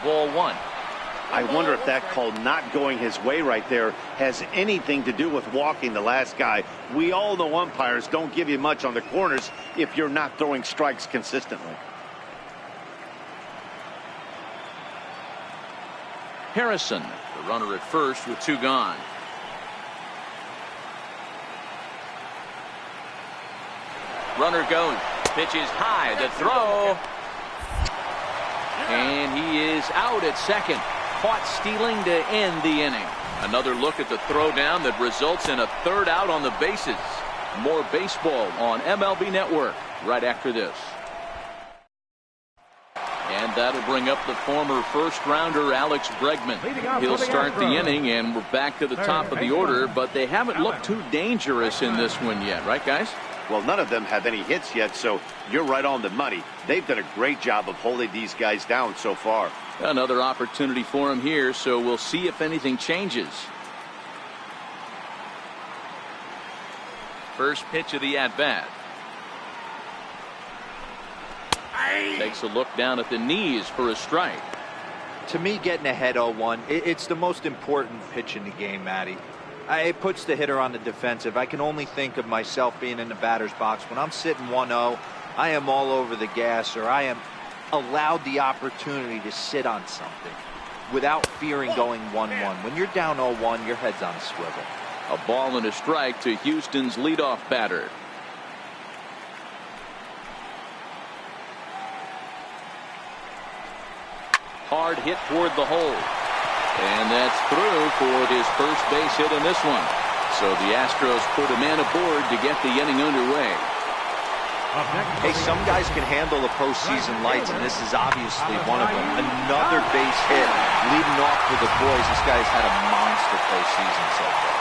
Speaker 1: Ball 1.
Speaker 2: I wonder if that call not going his way right there has anything to do with walking the last guy. We all know umpires don't give you much on the corners if you're not throwing strikes consistently.
Speaker 1: Harrison, the runner at first with 2 gone. Runner goes. Pitch is high. The throw. And he is out at second. Caught stealing to end the inning. Another look at the throw down that results in a third out on the bases. More baseball on MLB Network right after this. And that'll bring up the former first-rounder Alex Bregman. He'll start the inning, and we're back to the top of the order, but they haven't looked too dangerous in this one yet, right, guys?
Speaker 2: Well, none of them have any hits yet, so you're right on the money. They've done a great job of holding these guys down so far.
Speaker 1: Another opportunity for him here, so we'll see if anything changes. First pitch of the at-bat. Takes a look down at the knees for a strike.
Speaker 4: To me, getting ahead 0-1, it's the most important pitch in the game, Matty. It puts the hitter on the defensive. I can only think of myself being in the batter's box. When I'm sitting 1-0, I am all over the gas, or I am allowed the opportunity to sit on something without fearing going 1-1. When you're down 0-1, your head's on a swivel.
Speaker 1: A ball and a strike to Houston's leadoff batter. Hard hit toward the hole. And that's through for his first base hit in this one. So the Astros put a man aboard to get the inning underway.
Speaker 4: Hey, some guys can handle the postseason lights, and this is obviously one of them. Another base hit leading off for the boys. This guy's had a monster postseason so far.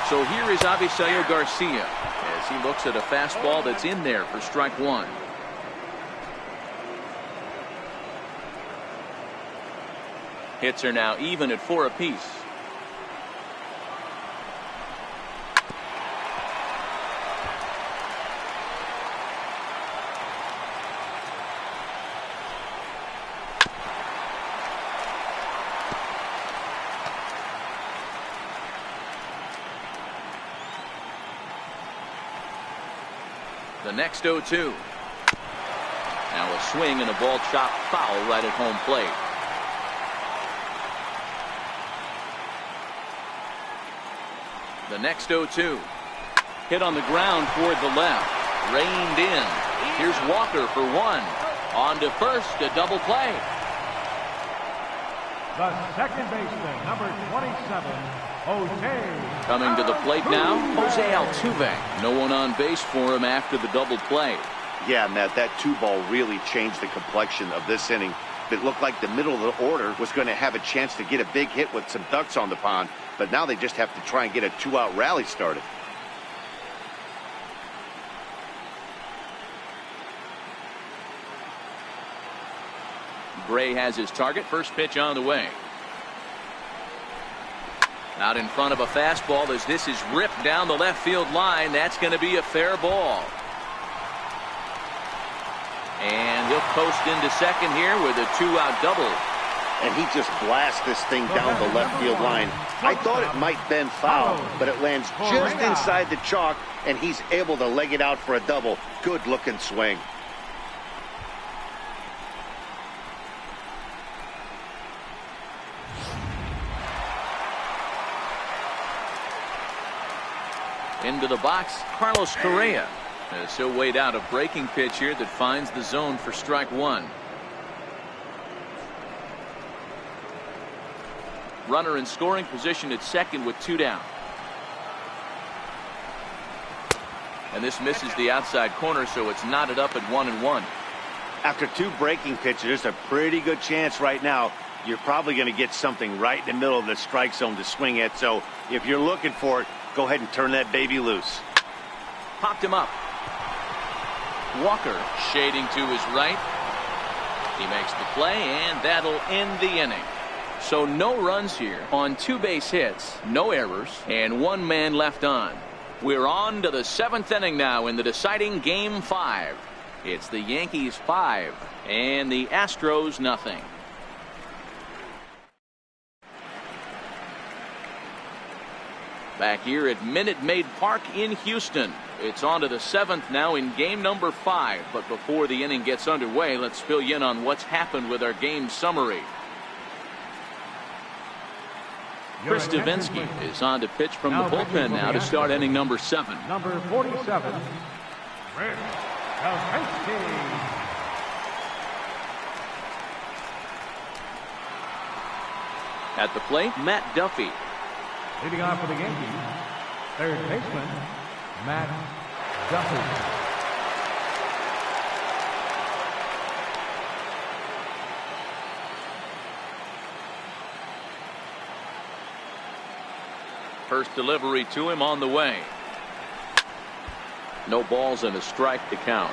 Speaker 1: So here is Avisail Garcia as he looks at a fastball that's in there for strike one. Hits are now even at 4 apiece. The next 0-2. Now a swing and a ball chopped foul right at home plate. The next 0-2. Hit on the ground toward the left. Reined in. Here's Walker for one. On to first, a double play.
Speaker 3: The second baseman, number 27, Jose.
Speaker 1: Coming to the plate now, Jose Altuve. No one on base for him after the double play.
Speaker 2: Yeah, Matt, that 2-ball really changed the complexion of this inning. It looked like the middle of the order was going to have a chance to get a big hit with some ducks on the pond, but now they just have to try and get a 2-out rally started.
Speaker 1: Gray has his target. First pitch on the way. Out in front of a fastball as this is ripped down the left field line. That's going to be a fair ball. And he'll coast into second here with a 2-out double.
Speaker 2: And he just blasts this thing down the left field line. I thought it might bend foul, but it lands just inside the chalk, and he's able to leg it out for a double. Good looking swing.
Speaker 1: Into the box, Carlos Correa. As he'll wait out a breaking pitch here that finds the zone for strike one. Runner in scoring position at second with 2 down. And this misses the outside corner, so it's knotted up at 1-1.
Speaker 2: After 2 breaking pitches, there's a pretty good chance right now you're probably going to get something right in the middle of the strike zone to swing at. So if you're looking for it, go ahead and turn that baby loose.
Speaker 1: Popped him up. Walker shading to his right. He makes the play, and that'll end the inning. So no runs here on 2 base hits, no errors, and 1 man left on. We're on to the 7th inning now in the deciding Game 5. It's the Yankees 5 and the Astros nothing. Back here at Minute Maid Park in Houston. It's on to the 7th now in game number 5. But before the inning gets underway, let's fill you in on what's happened with our game summary. Chris Davinsky is on to pitch from the bullpen now to start inning number 7.
Speaker 3: Number 47, Chris Davinsky.
Speaker 1: At the plate, Matt Duffy.
Speaker 3: Leading off for the Yankees, third baseman, Matt Duffy.
Speaker 1: First delivery to him on the way. No balls and a strike to count.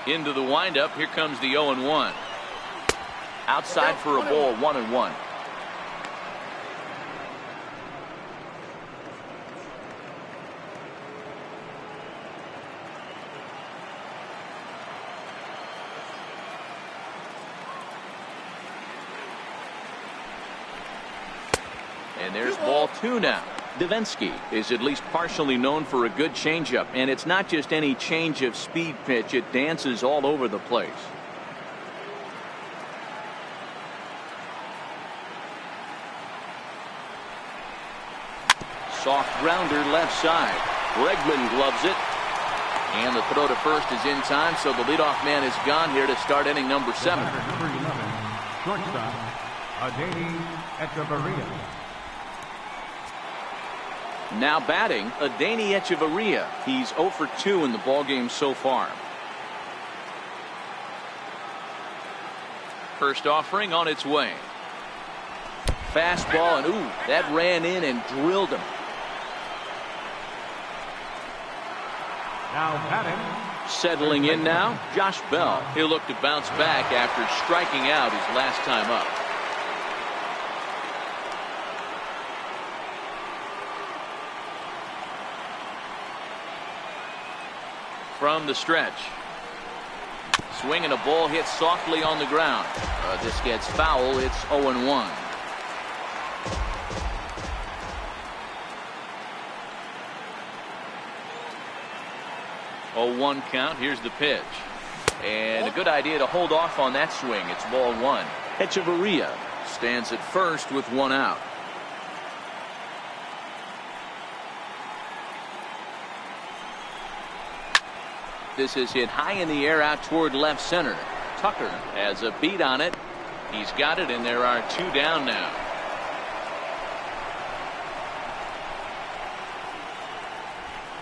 Speaker 1: Into the windup. Here comes the 0-1. Outside for a ball, 1-1. And there's ball 2 now. Davinsky is at least partially known for a good changeup, and it's not just any change of speed pitch. It dances all over the place. Soft grounder left side. Bregman gloves it. And the throw to first is in time, so the leadoff man is gone here to start inning number 7.
Speaker 3: Number 11, shortstop, Adeiny Echeverria.
Speaker 1: Now batting, Adeiny Echeverria. He's 0 for 2 in the ballgame so far. First offering on its way. Fastball, and ooh, that ran in and drilled him.
Speaker 3: Now batting.
Speaker 1: Settling in now, Josh Bell. He'll look to bounce back after striking out his last time up. From the stretch. Swinging a ball hit softly on the ground. This gets foul. It's 0-1. Oh, 1 count. Here's the pitch. And a good idea to hold off on that swing. It's ball 1. Echeverria stands at first with 1 out. This is hit high in the air out toward left center. Tucker has a beat on it. He's got it, and there are 2 down now.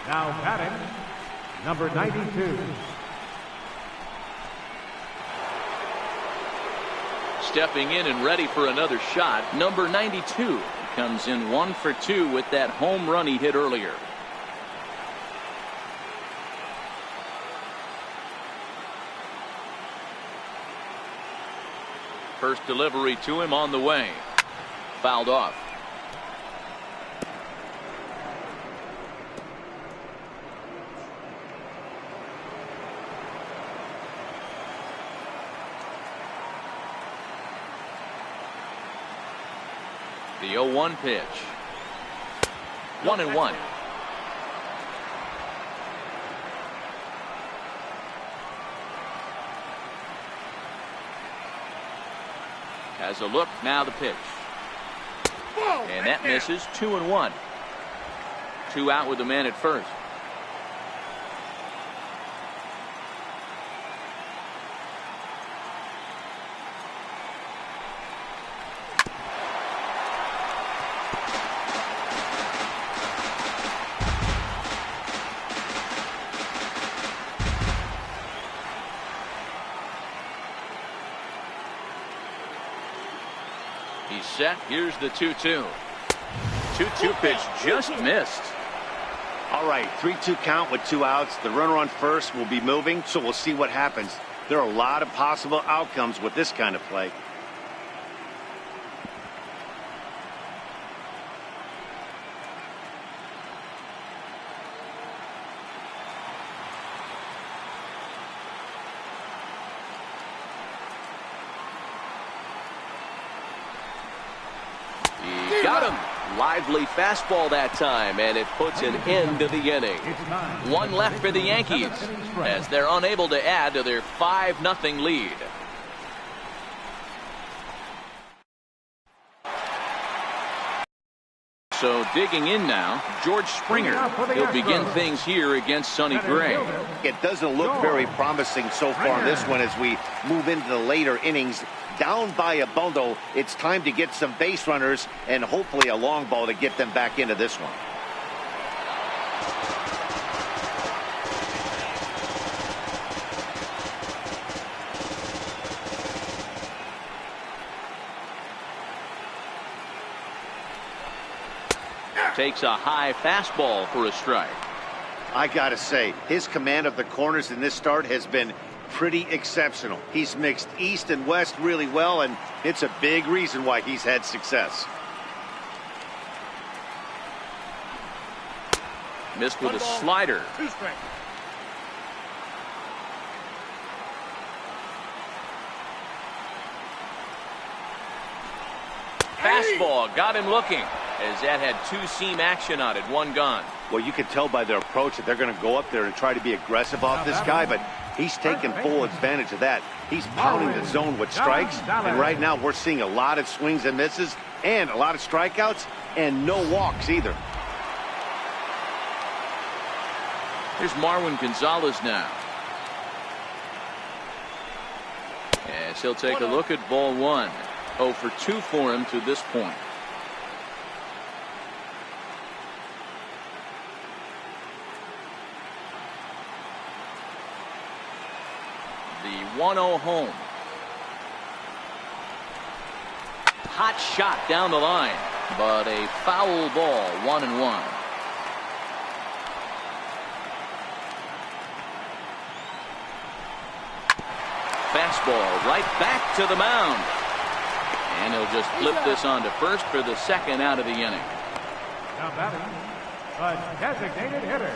Speaker 3: Now batting, number 92.
Speaker 1: Stepping in and ready for another shot, number 92 comes in 1 for 2 with that home run he hit earlier. First delivery to him on the way. Fouled off. The 0-1 pitch. 1-1. Has a look, now the pitch. And that misses. 2-1. 2 out with the man at first. He's set. Here's the 2-2. 2-2 pitch just missed.
Speaker 2: All right, 3-2 count with 2 outs. The runner on first will be moving, so we'll see what happens. There are a lot of possible outcomes with this kind of play.
Speaker 1: lively fastball that time, and it puts an end to the inning. One left for the Yankees as they're unable to add to their 5-0 lead. So digging in now, George Springer. He'll begin things here against Sonny Gray.
Speaker 2: It doesn't look very promising so far in this one as we move into the later innings. Down by a bundle, it's time to get some base runners and hopefully a long ball to get them back into this one.
Speaker 1: Takes a high fastball for a strike.
Speaker 2: I gotta say, his command of the corners in this start has been pretty exceptional. He's mixed east and west really well, and it's a big reason why he's had success.
Speaker 1: Missed with a slider.
Speaker 5: 2 strikes.
Speaker 1: Fastball got him looking, as that had 2-seam action on it. One gone.
Speaker 2: Well, you can tell by their approach that they're going to go up there and try to be aggressive off this guy, but he's taking full advantage of that. He's pounding the zone with strikes, and right now we're seeing a lot of swings and misses and a lot of strikeouts and no walks either.
Speaker 1: Here's Marwin Gonzalez now. As he'll take a look at ball 1. 0 for 2 for him to this point. The 1-0 home. Hot shot down the line, but a foul ball. 1-1. Fastball right back to the mound. And he'll just flip this on to first for the second out of the inning.
Speaker 3: Now batting, a designated hitter,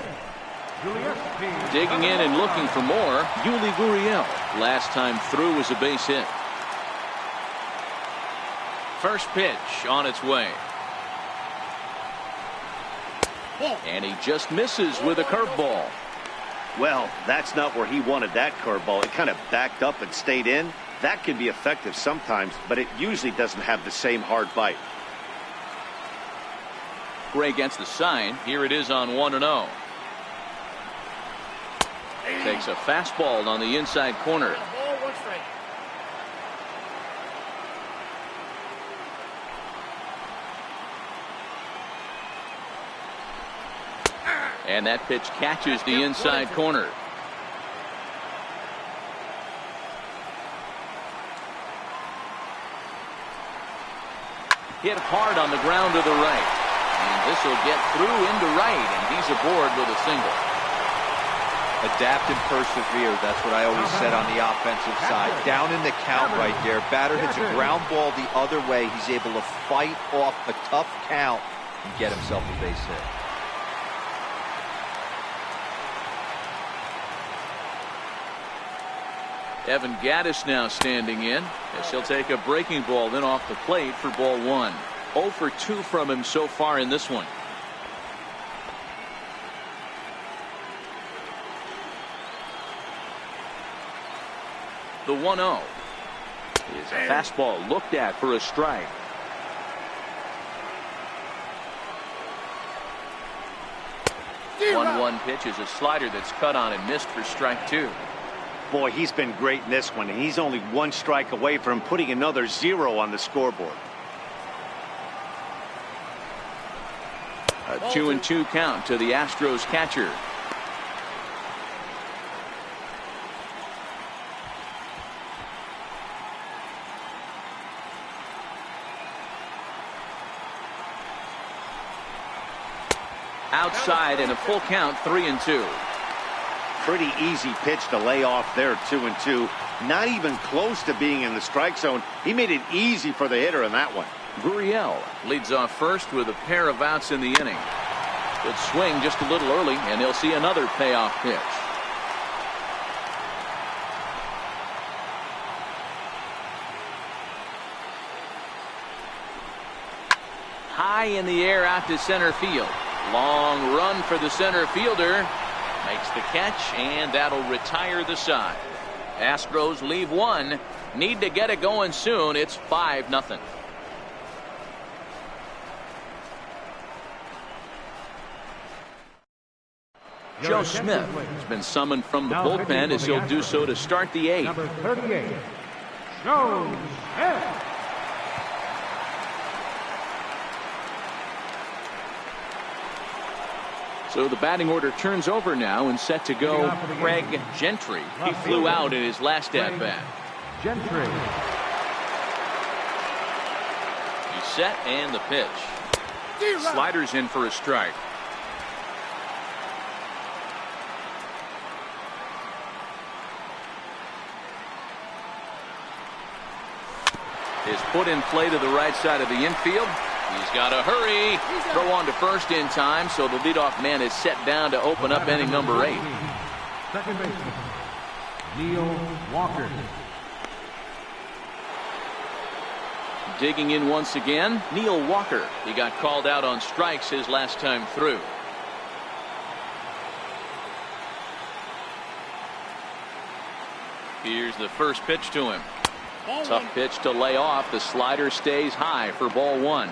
Speaker 1: Digging in and looking for more, Yuli Gurriel. Last time through was a base hit. First pitch on its way. And he just misses with a curveball.
Speaker 2: Well, that's not where he wanted that curveball. It kind of backed up and stayed in. That can be effective sometimes, but it usually doesn't have the same hard bite.
Speaker 1: Gray gets the sign. Here it is on 1-0. Takes a fastball on the inside corner.
Speaker 5: Ball, 1 strike.
Speaker 1: And that pitch catches the inside corner. Hit hard on the ground to the right. And this will get through into right, and he's aboard with a single.
Speaker 4: Adapt and persevere. That's what I always said on the offensive side. Down in the count right there. Batter hits a ground ball the other way. He's able to fight off a tough count and get himself a base hit.
Speaker 1: Evan Gattis now standing in as he'll take a breaking ball then off the plate for ball 1. 0 for 2 from him so far in this one. The 1-0 is a fastball looked at for a strike. The 1-1 pitch is a slider that's cut on and missed for strike 2.
Speaker 2: Boy, he's been great in this one, and he's only 1 strike away from putting another 0 on the scoreboard.
Speaker 1: A 2-2 count to the Astros catcher. Outside and a full count, 3-2.
Speaker 2: Pretty easy pitch to lay off there, 2-2. Not even close to being in the strike zone. He made it easy for the hitter in that one.
Speaker 1: Gurriel leads off first with a pair of outs in the inning. Good swing just a little early, and he'll see another payoff pitch. High high in the air out to center field. Long run for the center fielder. Makes the catch, and that'll retire the side. Astros leave one. Need to get it going soon. It's 5-0. Joe Smith has been summoned from the bullpen as he'll do so to start the 8th.
Speaker 3: Number 38, Joe Smith.
Speaker 1: So the batting order turns over now and set to go Craig Gentry. He flew out in his last at-bat.
Speaker 3: Gentry.
Speaker 1: He's set and the pitch. Sliders in for a strike. Is put in play to the right side of the infield. He's got to hurry. Throw on to first in time, so the leadoff man is set down to open up inning number 8.
Speaker 3: Second baseman, Neil Walker.
Speaker 1: Digging in once again, Neil Walker. He got called out on strikes his last time through. Here's the first pitch to him. Tough pitch to lay off. The slider stays high for ball 1.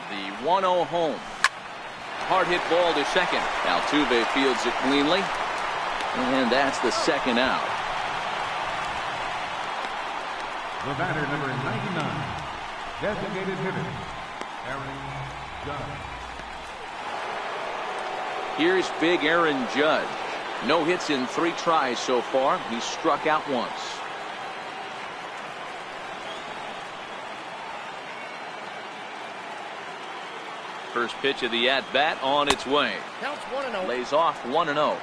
Speaker 1: The 1-0 home. Hard hit ball to second. Altuve fields it cleanly. And that's the second out.
Speaker 3: The batter, number 99, designated hitter, Aaron Judge.
Speaker 1: Here's big Aaron Judge. No hits in 3 tries so far. He's struck out once. First pitch of the at-bat on its way.
Speaker 5: Counts 1-0.
Speaker 1: Lays off 1-0.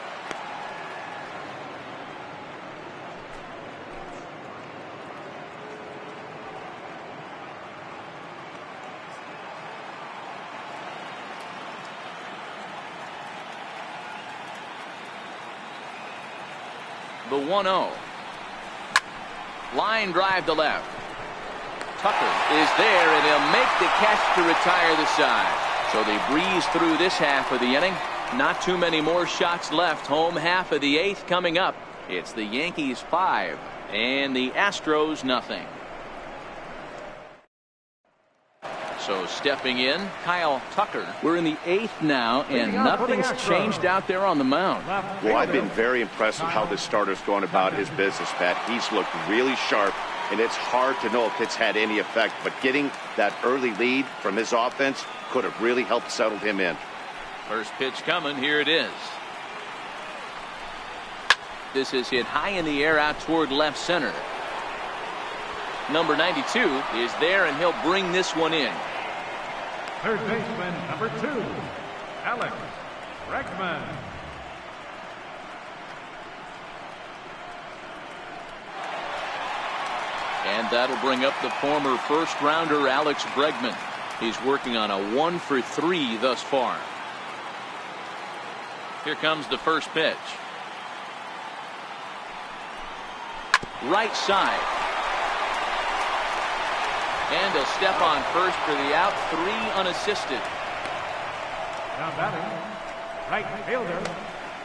Speaker 1: The 1-0. Line drive to left. Tucker is there, and he'll make the catch to retire the side. So they breeze through this half of the inning. Not too many more shots left. Home half of the 8th coming up. It's the Yankees 5 and the Astros nothing. So stepping in, Kyle Tucker. We're in the 8th now, and nothing's changed out there on the mound.
Speaker 2: Well, I've been very impressed with how this starter's going about his business, Pat. He's looked really sharp, and it's hard to know if it's had any effect. But getting that early lead from his offense could have really helped settle him in.
Speaker 1: First pitch coming. Here it is. This is hit high in the air out toward left center. Number 92 is there, and he'll bring this one in.
Speaker 3: Third baseman, number 2, Alex Bregman.
Speaker 1: And that'll bring up the former first-rounder Alex Bregman. He's working on a 1-for-3 thus far. Here comes the first pitch. Right side. And he'll step on first for the out. 3 unassisted.
Speaker 3: Now batting, right fielder,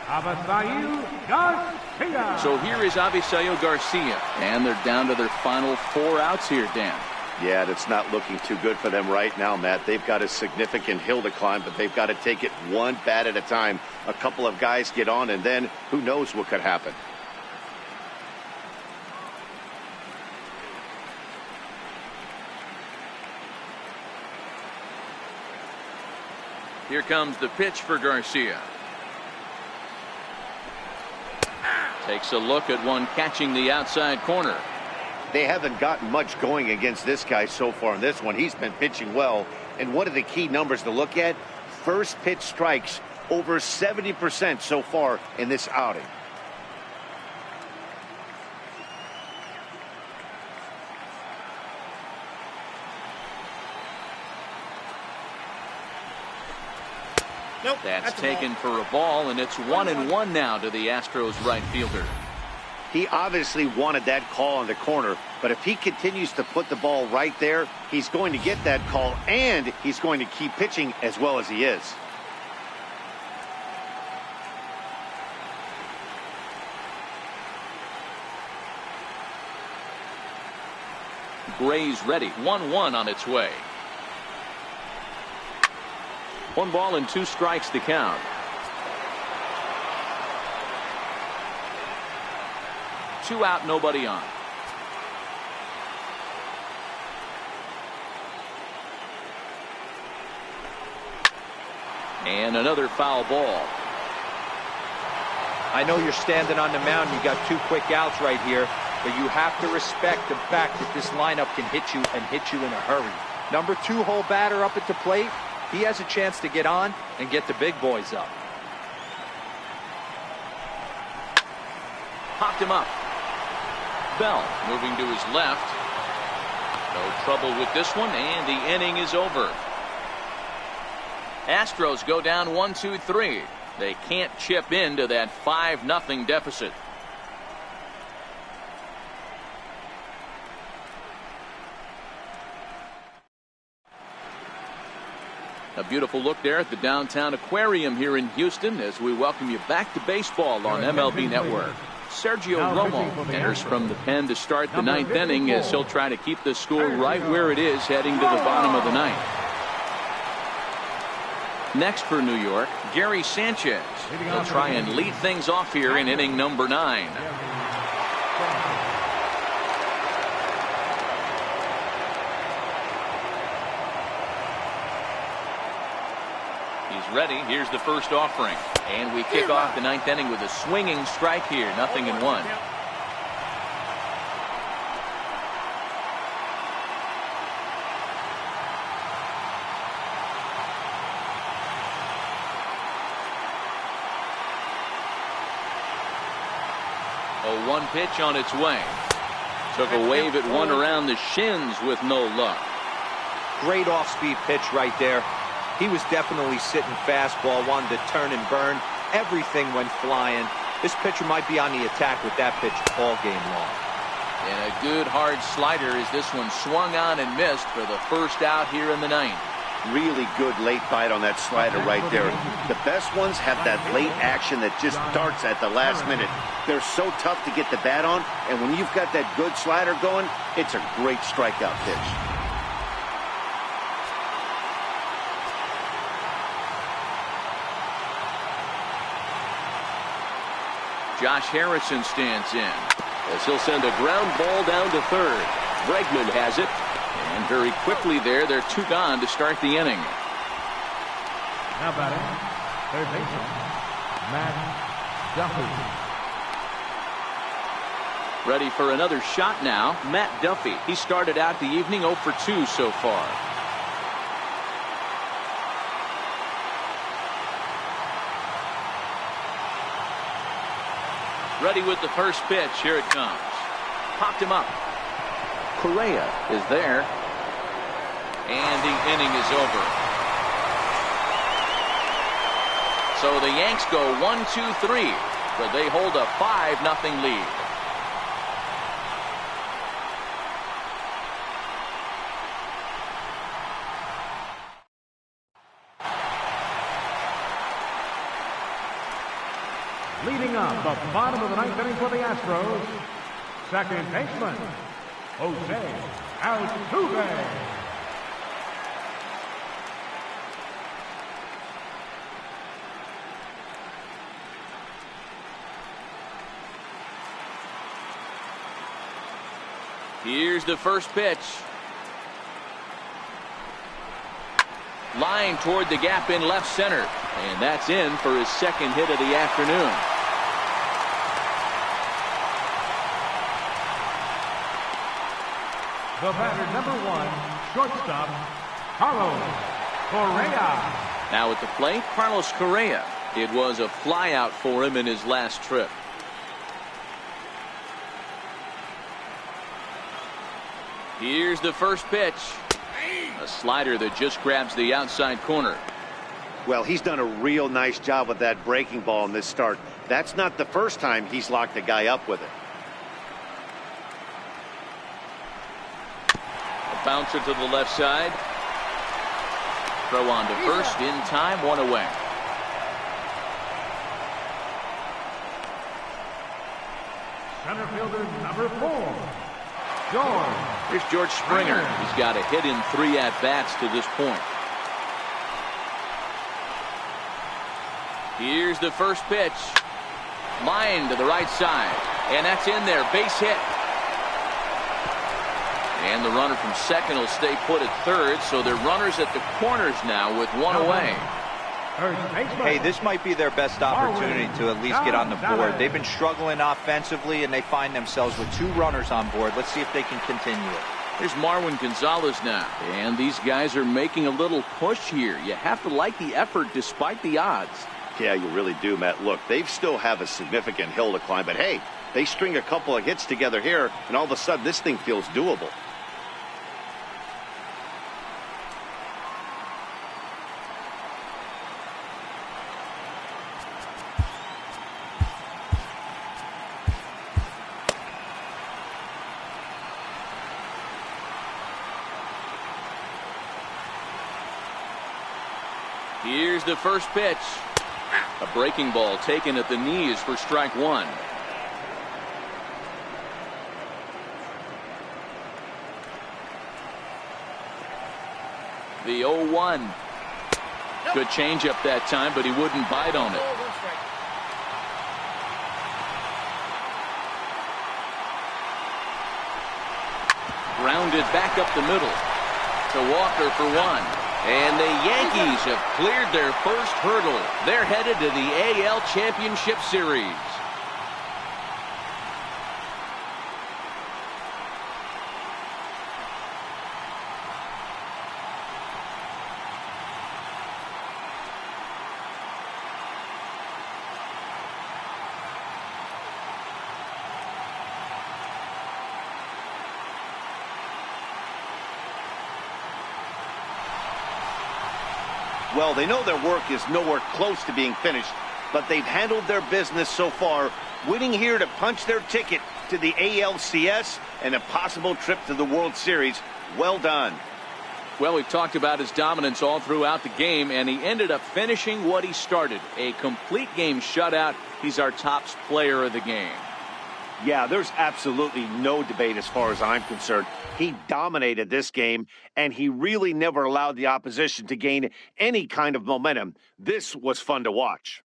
Speaker 3: Avisail Garcia.
Speaker 1: So here is Avisail Garcia. And they're down to their final 4 outs here, Dan.
Speaker 2: Yeah, it's not looking too good for them right now, Matt. They've got a significant hill to climb, but they've got to take it one bat at a time. A couple of guys get on, and then who knows what could happen.
Speaker 1: Here comes the pitch for Garcia. Takes a look at one catching the outside corner.
Speaker 2: They haven't gotten much going against this guy so far in this one. He's been pitching well. And one of the key numbers to look at, first pitch strikes over 70% so far in this outing.
Speaker 5: Nope,
Speaker 1: That's
Speaker 5: a
Speaker 1: taken
Speaker 5: ball.
Speaker 1: for a ball, and it's 1-1 now to the Astros right fielder.
Speaker 2: He obviously wanted that call on the corner, but if he continues to put the ball right there, he's going to get that call, and he's going to keep pitching as well as he is.
Speaker 1: Gray's ready. 1-1 on its way. 1 ball and 2 strikes to count. Two out, nobody on. And another foul ball.
Speaker 4: I know you're standing on the mound. You got 2 quick outs right here, but you have to respect the fact that this lineup can hit you and hit you in a hurry. Number 2 hole batter up at the plate. He has a chance to get on and get the big boys up.
Speaker 1: Popped him up. Bell moving to his left. No trouble with this one, and the inning is over. Astros go down 1-2-3. They can't chip into that 5-0 deficit. A beautiful look there at the downtown aquarium here in Houston as we welcome you back to baseball on MLB Network. Sergio Romo enters from the pen to start the 9th inning as he'll try to keep the score right where it is heading to the bottom of the 9th. Next for New York, Gary Sanchez. He'll try and lead things off here in inning number 9. He's ready. Here's the first offering. And we kick off the 9th inning with a swinging strike here. 0-1. A 1 pitch on its way. Took a wave at one around the shins with no luck.
Speaker 4: Great off-speed pitch right there. He was definitely sitting fastball, wanted to turn and burn. Everything went flying. This pitcher might be on the attack with that pitch all game long.
Speaker 1: And a good hard slider as this one swung on and missed for the first out here in the 9th.
Speaker 2: Really good late bite on that slider right there. The best ones have that late action that just darts at the last minute. They're so tough to get the bat on, and when you've got that good slider going, it's a great strikeout pitch.
Speaker 1: Josh Harrison stands in as he'll send a ground ball down to third. Bregman has it, and very quickly there, they're 2 gone to start the inning.
Speaker 3: Now batting, third baseman, Matt Duffy.
Speaker 1: Ready for another shot now, Matt Duffy. He started out the evening 0 for 2 so far. Ready with the first pitch. Here it comes. Popped him up. Correa is there. And the inning is over. So the Yanks go 1-2-3, but they hold a 5-0 lead.
Speaker 3: Leading up the bottom of the 9th inning for the Astros, second baseman, Jose Altuve.
Speaker 1: Here's the first pitch. Line toward the gap in left center. And that's in for his second hit of the afternoon.
Speaker 3: The batter, number 1, shortstop, Carlos Correa.
Speaker 1: Now at the plate, Carlos Correa. It was a flyout for him in his last trip. Here's the first pitch. A slider that just grabs the outside corner.
Speaker 2: Well, he's done a real nice job with that breaking ball in this start. That's not the first time he's locked a guy up with it.
Speaker 1: A bouncer to the left side. Throw on to first in time, one away.
Speaker 3: Center fielder number 4, George.
Speaker 1: Here's George Springer. He's got a hit in 3 at-bats to this point. Here's the first pitch. Line to the right side. And that's in there. Base hit. And the runner from second will stay put at third. So they're runners at the corners now with 1 away.
Speaker 4: Hey, this might be their best opportunity to at least get on the board. They've been struggling offensively, and they find themselves with 2 runners on board. Let's see if they can continue it.
Speaker 1: Here's Marwin Gonzalez now. And these guys are making a little push here. You have to like the effort despite the odds.
Speaker 2: Yeah, you really do, Matt. Look, they still have a significant hill to climb, but hey, they string a couple of hits together here, and all of a sudden this thing feels doable.
Speaker 1: Here's the first pitch. A breaking ball taken at the knees for strike 1. The 0-1. Good changeup that time, but he wouldn't bite on it. Grounded back up the middle to Walker for 1. And the Yankees have cleared their first hurdle. They're headed to the AL Championship Series.
Speaker 2: Well, they know their work is nowhere close to being finished, but they've handled their business so far, winning here to punch their ticket to the ALCS and a possible trip to the World Series. Well done.
Speaker 1: Well, we've talked about his dominance all throughout the game, and he ended up finishing what he started. A complete game shutout. He's our top player of the game.
Speaker 2: Yeah, there's absolutely no debate as far as I'm concerned. He dominated this game, and he really never allowed the opposition to gain any kind of momentum. This was fun to watch.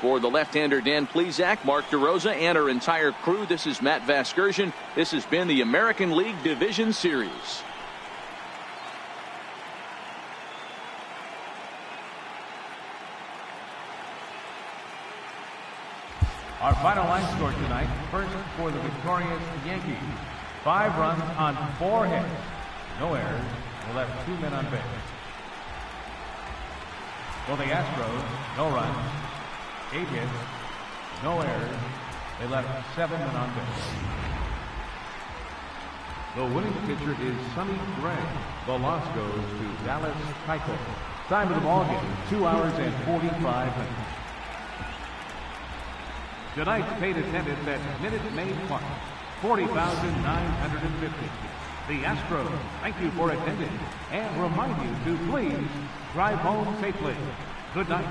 Speaker 1: For the left-hander Dan Plesac, Mark DeRosa, and our entire crew, this is Matt Vasgersian. This has been the American League Division Series.
Speaker 3: Our final line score tonight, first for the victorious Yankees. 5 runs on 4 hits. No errors. They left 2 men on base. For the Astros, no runs. 8 hits, no errors. They left 7 men on base. The winning pitcher is Sonny Gray. The loss goes to Dallas Keuchel. Time of the ball game, 2 hours and 45 minutes. Tonight's paid attendance at Minute Maid Park, 40,950. The Astros thank you for attending and remind you to please drive home safely. Good night.